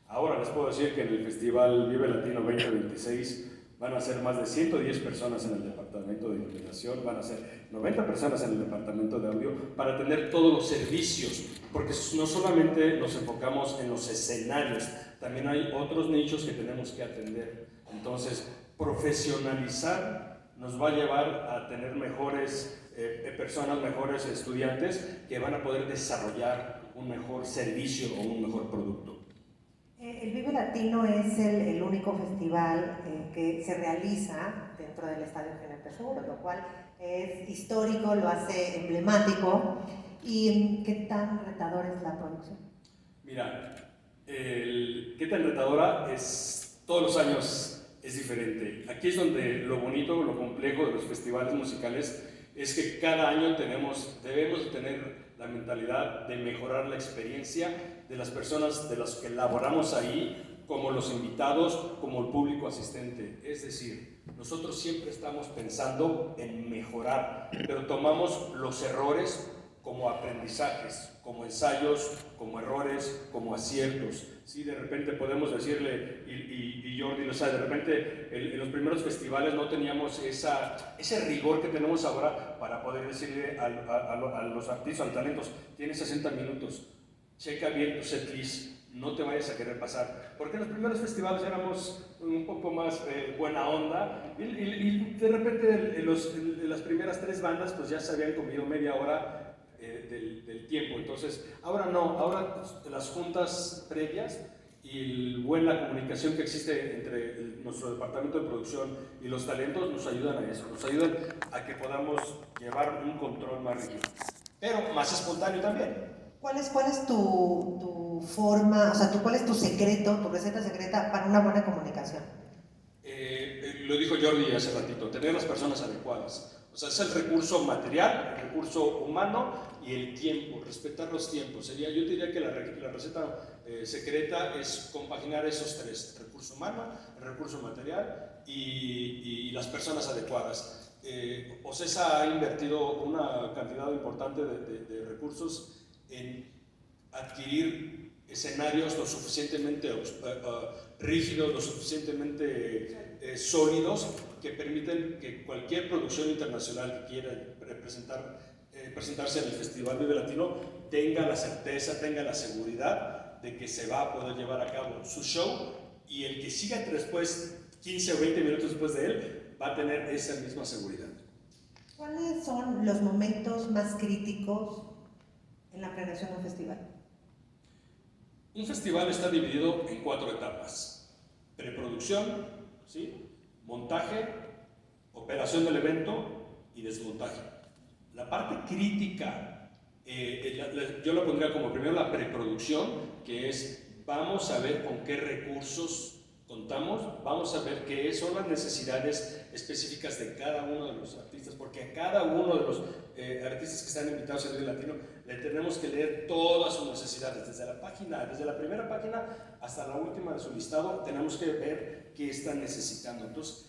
Ahora les puedo decir que en el Festival Vive Latino 2026 van a ser más de 110 personas en el departamento de iluminación, van a ser 90 personas en el departamento de audio para tener todos los servicios, porque no solamente nos enfocamos en los escenarios, también hay otros nichos que tenemos que atender. Entonces, profesionalizar nos va a llevar a tener mejores personas, mejores estudiantes que van a poder desarrollar un mejor servicio o un mejor producto. El Vive Latino es el único festival que se realiza dentro del Estadio GNP Seguros, lo cual es histórico, lo hace emblemático. ¿Y qué tan retadora es la producción? Mira, qué tan retadora es, todos los años es diferente. Aquí es donde lo bonito, lo complejo de los festivales musicales es que cada año debemos de tener la mentalidad de mejorar la experiencia de las personas de las que laboramos ahí, como los invitados, como el público asistente. Es decir, nosotros siempre estamos pensando en mejorar, pero tomamos los errores como aprendizajes, como ensayos, como errores, como aciertos. Sí, de repente podemos decirle, y Jordi, o sea, de repente en los primeros festivales no teníamos ese rigor que tenemos ahora para poder decirle a los artistas, a los talentos, tienes 60 minutos, checa bien tu setlist, no te vayas a querer pasar. Porque en los primeros festivales éramos un poco más buena onda y de repente las primeras 3 bandas pues ya se habían comido media hora del tiempo. Entonces, ahora no, ahora las juntas previas y la buena comunicación que existe entre nuestro departamento de producción y los talentos nos ayudan a eso, nos ayudan a que podamos llevar un control más rígido, pero más espontáneo también. ¿Cuál es tu forma, o sea, cuál es tu secreto, tu receta secreta para una buena comunicación? Lo dijo Jordi hace ratito, tener las personas adecuadas. O sea, es el recurso material, el recurso humano y el tiempo, respetar los tiempos. Yo te diría que la receta secreta es compaginar esos 3, el recurso humano, el recurso material y las personas adecuadas. OCESA ha invertido una cantidad importante de recursos en adquirir escenarios lo suficientemente rígidos, lo suficientemente sólidos, que permiten que cualquier producción internacional que quiera presentarse en el Festival Vive Latino tenga la certeza, tenga la seguridad de que se va a poder llevar a cabo su show, y el que siga después, 15 o 20 minutos después de él, va a tener esa misma seguridad. ¿Cuáles son los momentos más críticos en la planeación de un festival? Un festival está dividido en 4 etapas: preproducción, ¿sí?, montaje, operación del evento y desmontaje. La parte crítica, yo la pondría como primero la preproducción, que es vamos a ver con qué recursos contamos, vamos a ver qué son las necesidades específicas de cada uno de los artistas, porque a cada uno de los artistas que están invitados a Vive Latino le tenemos que leer todas sus necesidades, desde la primera página hasta la última de su listado, tenemos que ver qué están necesitando. Entonces,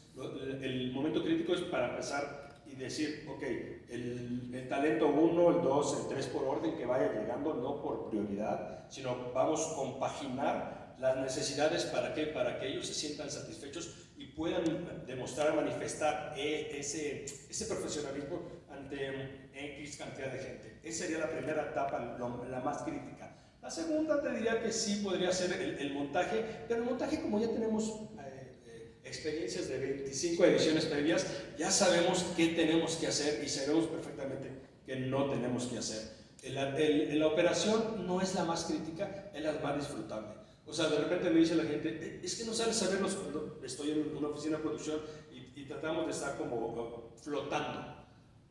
el momento crítico es para empezar y decir, ok, el talento 1, el 2, el 3 por orden que vaya llegando, no por prioridad, sino vamos a compaginar las necesidades. ¿Para qué? Para que ellos se sientan satisfechos y puedan demostrar, manifestar ese profesionalismo ante X cantidad de gente. Esa sería la primera etapa, la más crítica. La segunda te diría que sí podría ser el montaje, pero el montaje, como ya tenemos experiencias de 25 ediciones previas, ya sabemos qué tenemos que hacer y sabemos perfectamente qué no tenemos que hacer. La operación no es la más crítica, es la más disfrutable. O sea, de repente me dice la gente, es que no sabes saberlos cuando estoy en una oficina de producción y tratamos de estar como flotando.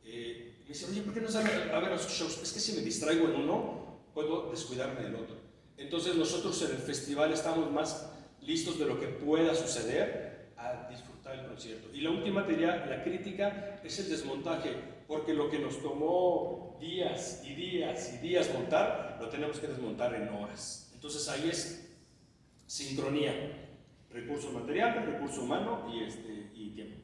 Me dice, oye, ¿por qué no sabes a ver los shows? Es que si me distraigo en uno, puedo descuidarme del otro. Entonces nosotros en el festival estamos más listos de lo que pueda suceder a disfrutar el concierto. Y la última, te diría, la crítica es el desmontaje, porque lo que nos tomó días y días y días montar, lo tenemos que desmontar en horas. Entonces ahí es sincronía, recurso material, recurso humano y tiempo.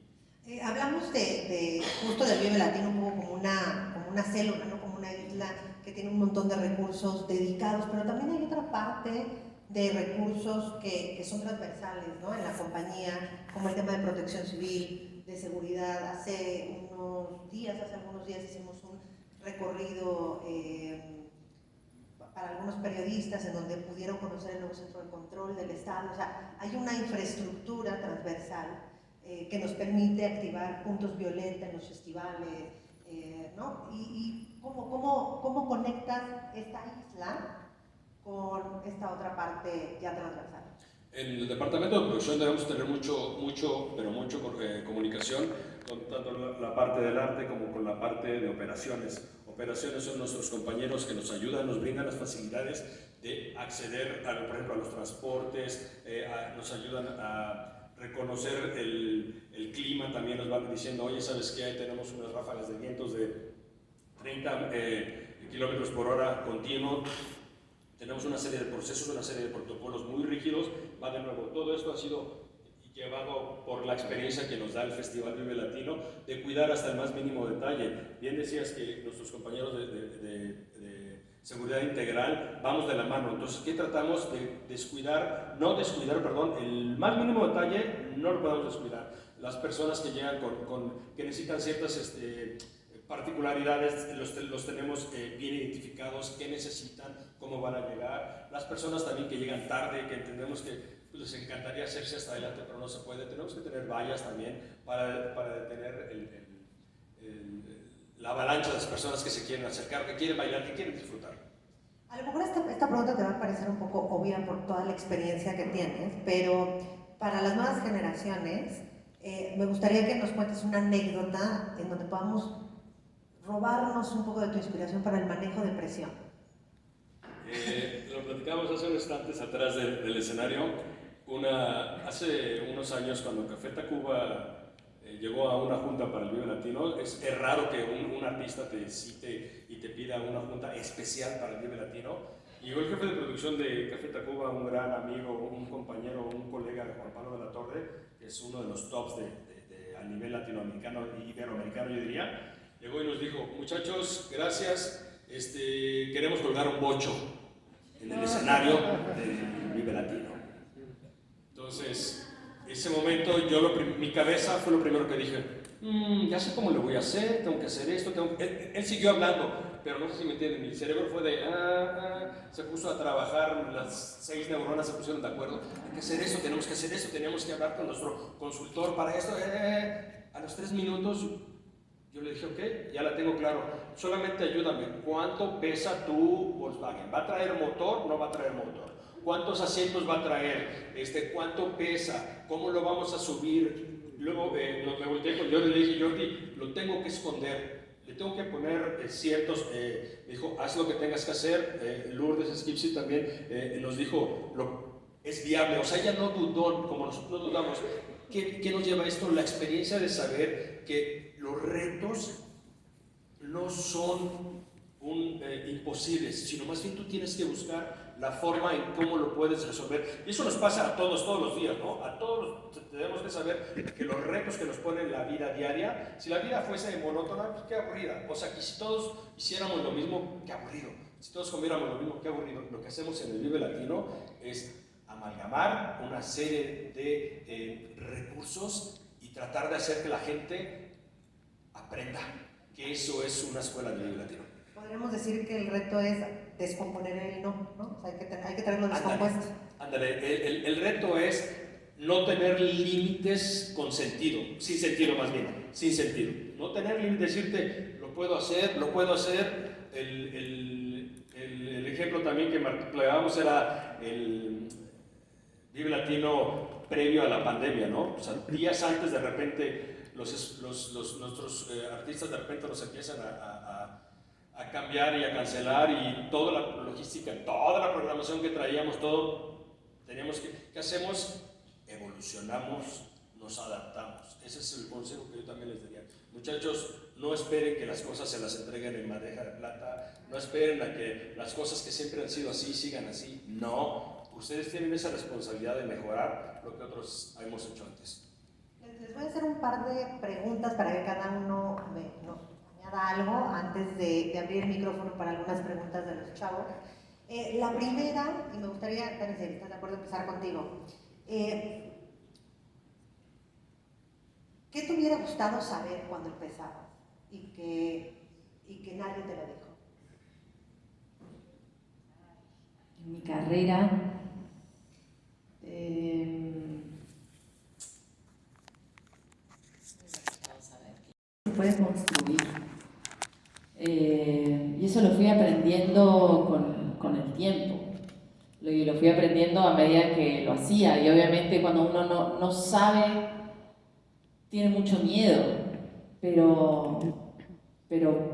Hablamos justo del Vive Latino como una célula, ¿no? Como una isla que tiene un montón de recursos dedicados, pero también hay otra parte de recursos que son transversales, ¿no?, en la compañía, como el tema de protección civil, de seguridad. Hace algunos días hicimos un recorrido para algunos periodistas en donde pudieron conocer el nuevo centro de control del Estado. O sea, hay una infraestructura transversal que nos permite activar puntos violeta en los festivales, ¿no? Y ¿cómo conectas esta isla con esta otra parte ya transversal? En el departamento de producción debemos tener mucho comunicación con tanto la parte del arte como con la parte de operaciones. Operaciones son nuestros compañeros que nos ayudan, nos brindan las facilidades de acceder, por ejemplo, a los transportes, nos ayudan a reconocer el clima, también nos van diciendo, oye, ¿sabes qué? Ahí tenemos unas ráfagas de vientos de 30 kilómetros por hora continuo. Tenemos una serie de procesos, una serie de protocolos muy rígidos. Va de nuevo, todo esto ha sido llevado por la experiencia que nos da el Festival Vive Latino, de cuidar hasta el más mínimo detalle. Bien decías que nuestros compañeros de seguridad integral vamos de la mano. Entonces, ¿qué tratamos de descuidar? No descuidar, perdón, el más mínimo detalle no lo podemos descuidar. Las personas que llegan que necesitan ciertas particularidades, los tenemos bien identificados, qué necesitan, cómo van a llegar. Las personas también que llegan tarde, que entendemos que les encantaría hacerse hasta adelante, pero no se puede. Tenemos que tener vallas también para detener la avalancha de las personas que se quieren acercar, que quieren bailar, que quieren disfrutar. A lo mejor esta pregunta te va a parecer un poco obvia por toda la experiencia que tienes, pero para las nuevas generaciones me gustaría que nos cuentes una anécdota en donde podamos robarnos un poco de tu inspiración para el manejo de presión. Lo platicamos hace unos instantes atrás del escenario. Hace unos años, cuando Café Tacuba llegó a una junta para el Vive Latino, es raro que un artista te cite y te pida una junta especial para el Vive Latino. Llegó el jefe de producción de Café Tacuba, un gran amigo, un compañero, un colega, Juan Pablo de la Torre, que es uno de los tops a nivel latinoamericano y iberoamericano, yo diría. Llegó y nos dijo, muchachos, gracias, queremos colgar un bocho en el escenario del Vive Latino. Entonces, ese momento, mi cabeza fue lo primero que dije, ya sé cómo lo voy a hacer, tengo que hacer esto, Él siguió hablando, pero no sé si me entienden, mi cerebro fue se puso a trabajar, las 6 neuronas se pusieron de acuerdo, hay que hacer eso, tenemos que hacer eso, teníamos que hablar con nuestro consultor para esto. A los 3 minutos, yo le dije, ok, ya la tengo claro, solamente ayúdame, ¿cuánto pesa tu Volkswagen? ¿Va a traer motor? ¿No va a traer motor? ¿Cuántos asientos va a traer? ¿Cuánto pesa? ¿Cómo lo vamos a subir? Luego me volteé con Jordi y le dije, Jordi, lo tengo que esconder, le tengo que poner ciertos, me dijo, haz lo que tengas que hacer. Lourdes Skipsi también nos dijo, es viable, o sea, ella no dudó, como nosotros no dudamos. ¿Qué nos lleva a esto? La experiencia de saber que los retos no son imposibles, sino más bien tú tienes que buscar la forma en cómo lo puedes resolver. Y eso nos pasa a todos los días, ¿no? A todos tenemos que saber que los retos que nos pone la vida diaria, si la vida fuese monótona, pues qué aburrida. O sea, que si todos hiciéramos lo mismo, qué aburrido. Si todos comiéramos lo mismo, qué aburrido. Lo que hacemos en el Vive Latino es amalgamar una serie de recursos y tratar de hacer que la gente aprenda que eso es una escuela de Vive Latino. Podríamos decir que el reto es descomponer el no, ¿no? O sea, hay que traerlo descompuesto. Ándale, el reto es no tener límites con sentido, sin sentido más bien, sin sentido. No tener límites, decirte, lo puedo hacer. El ejemplo también que empleábamos era el Vive Latino previo a la pandemia, ¿no? O sea, días antes de repente nuestros artistas de repente nos empiezan a cambiar y a cancelar, y toda la logística, toda la programación que traíamos, teníamos ¿qué hacemos? Evolucionamos, nos adaptamos. Ese es el consejo que yo también les diría. Muchachos, no esperen que las cosas se las entreguen en bandeja de plata, no esperen a que las cosas que siempre han sido así sigan así. No, ustedes tienen esa responsabilidad de mejorar lo que otros hemos hecho antes. Les voy a hacer un par de preguntas para que cada uno nos añada algo antes de abrir el micrófono para algunas preguntas de los chavos. La primera, y me gustaría, Dani, si estás de acuerdo, empezar contigo. ¿Qué te hubiera gustado saber cuando empezabas y que nadie te lo dijo? En mi carrera, se puede construir. Y eso lo fui aprendiendo con el tiempo. Y lo fui aprendiendo a medida que lo hacía. Y obviamente cuando uno no sabe, tiene mucho miedo. Pero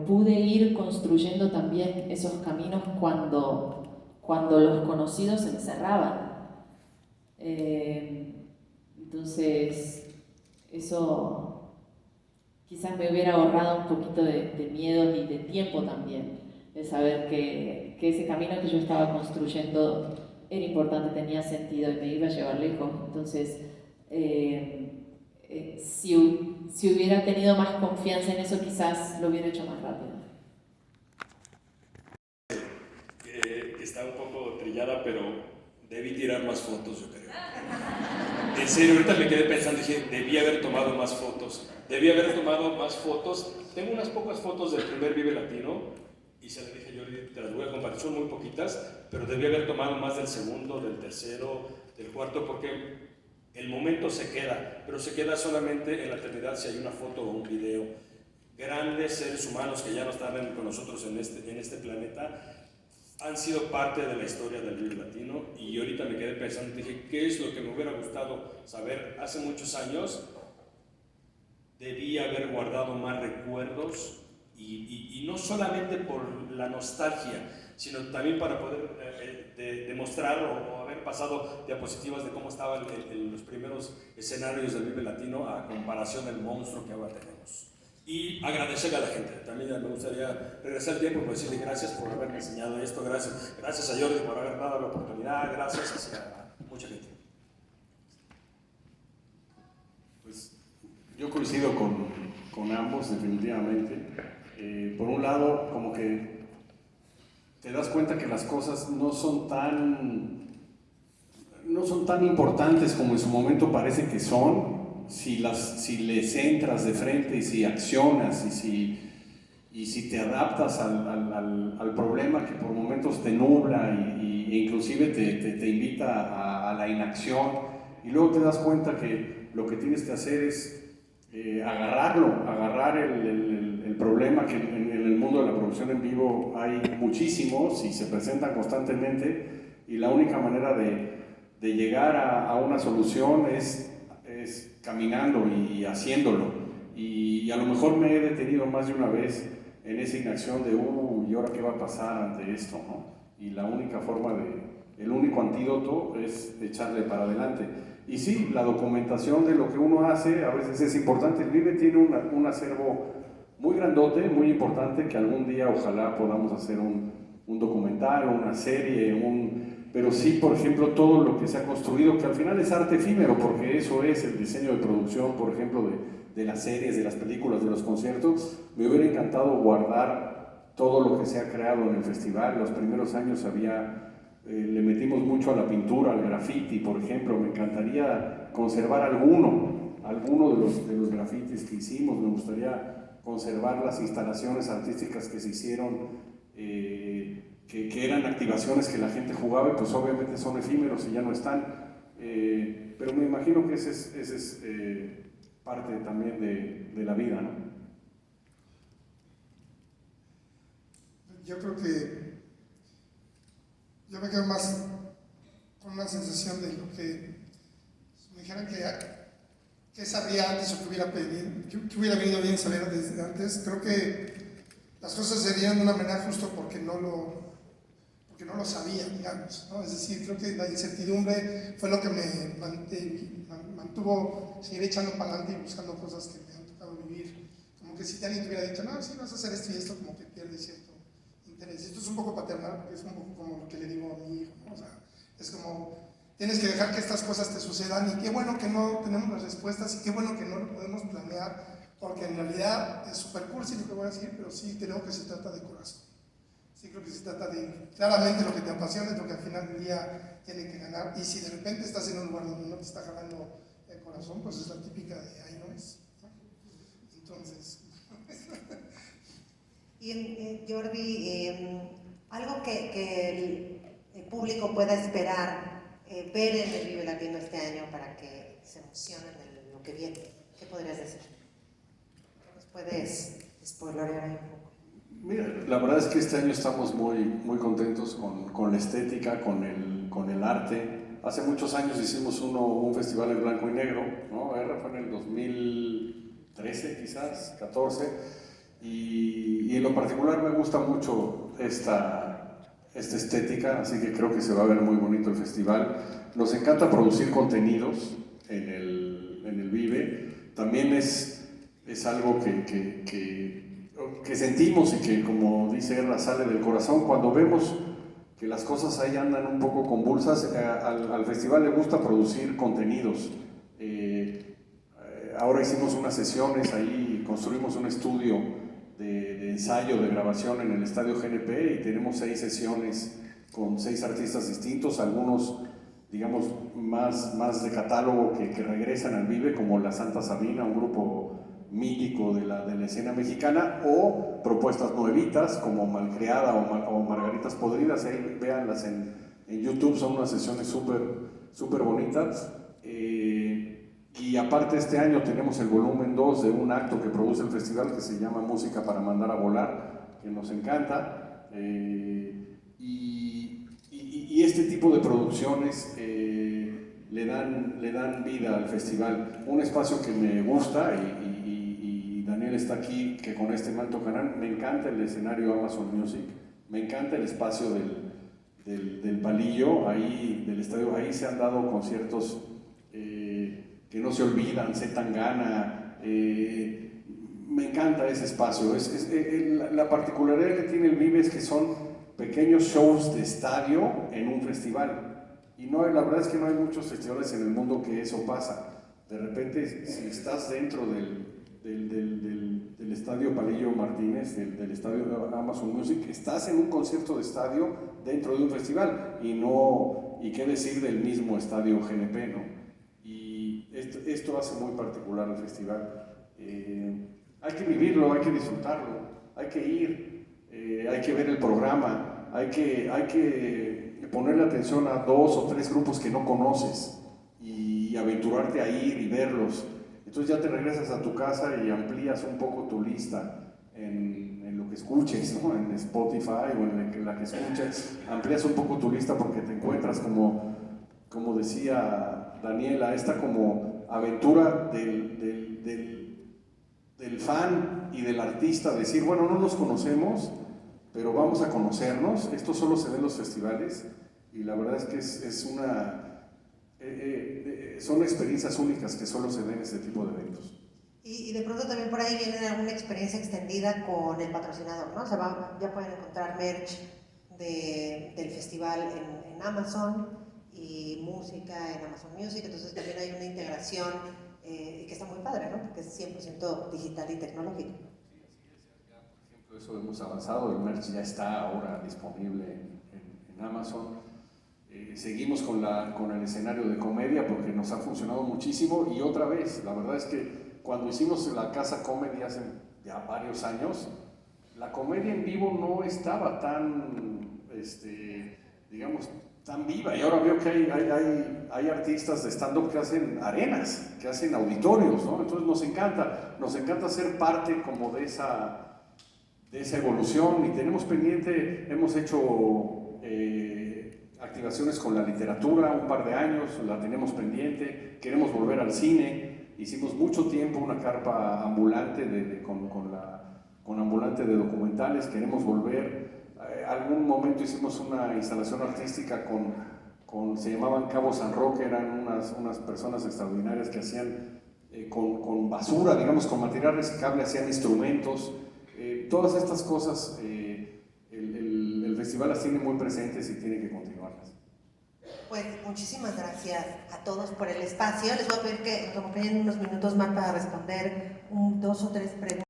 pude ir construyendo también esos caminos cuando los conocidos se encerraban. Entonces, eso quizás me hubiera ahorrado un poquito de miedos y de tiempo también, de saber que ese camino que yo estaba construyendo era importante, tenía sentido y me iba a llevar lejos. Entonces, si hubiera tenido más confianza en eso, quizás lo hubiera hecho más rápido. Está un poco trillada, pero debí tirar más fotos, yo creo. En serio, ahorita me quedé pensando, dije, debí haber tomado más fotos. Tengo unas pocas fotos del primer Vive Latino y se las dije yo, te las voy a compartir, son muy poquitas, pero debí haber tomado más del segundo, del tercero, del cuarto, porque el momento se queda, pero se queda solamente en la eternidad si hay una foto o un video. Grandes seres humanos que ya no están con nosotros en este planeta han sido parte de la historia del Vive Latino, y ahorita me quedé pensando, dije, ¿qué es lo que me hubiera gustado saber hace muchos años? Debí haber guardado más recuerdos y no solamente por la nostalgia, sino también para poder demostrar o haber pasado diapositivas de cómo estaban en los primeros escenarios del Vive Latino a comparación del monstruo que ahora tenemos. Y agradecerle a la gente. También me gustaría regresar el tiempo para decirle gracias por haberme enseñado esto, gracias a Jordi por haber dado la oportunidad, gracias a mucha gente. Pues yo coincido con ambos, definitivamente. Por un lado, como que te das cuenta que las cosas no son tan importantes como en su momento parece que son, si les entras de frente y si accionas y si te adaptas al problema que por momentos te nubla e inclusive te invita a la inacción, y luego te das cuenta que lo que tienes que hacer es agarrar el problema, que en el mundo de la producción en vivo hay muchísimos y se presentan constantemente, y la única manera de llegar a una solución es caminando y haciéndolo. Y a lo mejor me he detenido más de una vez en esa inacción de ¿y ahora qué va a pasar ante esto? ¿No? Y la única forma el único antídoto es echarle para adelante. Y sí, la documentación de lo que uno hace a veces es importante. El Vive tiene un acervo muy grandote, muy importante, que algún día ojalá podamos hacer un documental, una serie, pero sí, por ejemplo, todo lo que se ha construido, que al final es arte efímero, porque eso es el diseño de producción, por ejemplo, de las series, de las películas, de los conciertos. Me hubiera encantado guardar todo lo que se ha creado en el festival. Los primeros años le metimos mucho a la pintura, al graffiti, por ejemplo. Me encantaría conservar alguno de los grafitis que hicimos. Me gustaría conservar las instalaciones artísticas que se hicieron, que eran activaciones que la gente jugaba, y pues obviamente son efímeros y ya no están, pero me imagino que ese es parte también de la vida, ¿no? Yo creo que yo me quedo más con una sensación de lo que si me dijeran que sabría antes o que hubiera venido bien saber desde antes. Creo que las cosas se dieron de una manera justo porque no lo sabía, digamos, ¿no? Es decir, creo que la incertidumbre fue lo que me mantuvo seguir echando para adelante y buscando cosas que me han tocado vivir. Como que si alguien te hubiera dicho, no, sí vas a hacer esto y esto, como que pierde cierto interés. Esto es un poco paternal, porque es un poco como lo que le digo a mi hijo, ¿no? O sea, es como, tienes que dejar que estas cosas te sucedan, y qué bueno que no tenemos las respuestas, y qué bueno que no lo podemos planear, porque en realidad es súper cursi lo que voy a decir, pero sí creo que se trata de corazón. Sí, creo que se trata de claramente lo que te apasiona es lo que al final del día tiene que ganar. Y si de repente estás en un lugar donde no te está jalando el corazón, pues es la típica de ahí no es, ¿no? Entonces. Y Jordi, algo que el público pueda esperar ver en el Vive Latino este año para que se emocionen de lo que viene, ¿qué podrías decir? ¿Nos puedes spoilerear ahí un poco? Mira, la verdad es que este año estamos muy contentos con la estética, con el arte. Hace muchos años hicimos un festival en blanco y negro, ¿no? Fue en el 2013 quizás, 14, y en lo particular me gusta mucho esta estética, así que creo que se va a ver muy bonito el festival. Nos encanta producir contenidos en el Vive. También es algo que sentimos y que, como dice Erra, sale del corazón. Cuando vemos que las cosas ahí andan un poco convulsas, al festival le gusta producir contenidos. Ahora hicimos unas sesiones ahí, construimos un estudio de ensayo, de grabación en el Estadio GNP y tenemos 6 sesiones con 6 artistas distintos, algunos digamos más de catálogo que regresan al Vive, como La Santa Sabina, un grupo mítico de la escena mexicana, o propuestas nuevitas como Malcriada o Margaritas Podridas. Ahí véanlas en YouTube, son unas sesiones súper bonitas. Y aparte este año tenemos el volumen 2 de un acto que produce el festival que se llama Música para Mandar a Volar, que nos encanta. Y este tipo de producciones le dan vida al festival. Un espacio que me gusta, y Daniel está aquí, que con este manto canal, me encanta el escenario Amazon Music, me encanta el espacio del palillo, ahí, del estadio. Ahí se han dado conciertos que no se olvidan, Zetangana, me encanta ese espacio. La particularidad que tiene el Vive es que son pequeños shows de estadio en un festival. Y la verdad es que no hay muchos festivales en el mundo que eso pasa. De repente, si estás dentro del estadio Palillo Martínez, del estadio Amazon Music, estás en un concierto de estadio dentro de un festival. Y qué decir del mismo estadio GNP, ¿no? Y esto hace muy particular el festival. Hay que vivirlo, hay que disfrutarlo, hay que ir, hay que ver el programa, hay que ponerle atención a 2 o 3 grupos que no conoces y aventurarte a ir y verlos. Entonces ya te regresas a tu casa y amplías un poco tu lista en lo que escuches, ¿no? En Spotify o en la que escuches, amplías un poco tu lista porque te encuentras, como decía Daniela, esta como aventura del fan y del artista, decir, bueno, no nos conocemos, pero vamos a conocernos. Esto solo se ve en los festivales y la verdad es que son experiencias únicas que solo se ven en este tipo de eventos. Y de pronto también por ahí viene alguna experiencia extendida con el patrocinador, ¿no? O sea, ya pueden encontrar merch del festival en Amazon y música en Amazon Music, entonces también hay una integración que está muy padre, ¿no? Porque es 100% digital y tecnológico. Sí, así es. Por ejemplo, eso hemos avanzado, el merch ya está ahora disponible en Amazon. Seguimos con el escenario de comedia porque nos ha funcionado muchísimo. Y otra vez, la verdad es que cuando hicimos la Casa Comedy hace ya varios años, la comedia en vivo no estaba tan, digamos, tan viva. Y ahora veo que hay artistas de stand-up que hacen arenas, que hacen auditorios, ¿no? Entonces nos encanta ser parte como de esa evolución. Y tenemos pendiente, hemos hecho activaciones con la literatura un par de años, la tenemos pendiente, queremos volver al cine. Hicimos mucho tiempo una carpa ambulante con ambulante de documentales, queremos volver. Algún momento hicimos una instalación artística se llamaban Cabo San Roque, eran unas personas extraordinarias que hacían con basura, digamos, con material reciclable, hacían instrumentos. Todas estas cosas el festival las tiene muy presentes y tiene que continuarlas. Pues muchísimas gracias a todos por el espacio. Les voy a pedir que nos acompañen unos minutos más para responder 2 o 3 preguntas.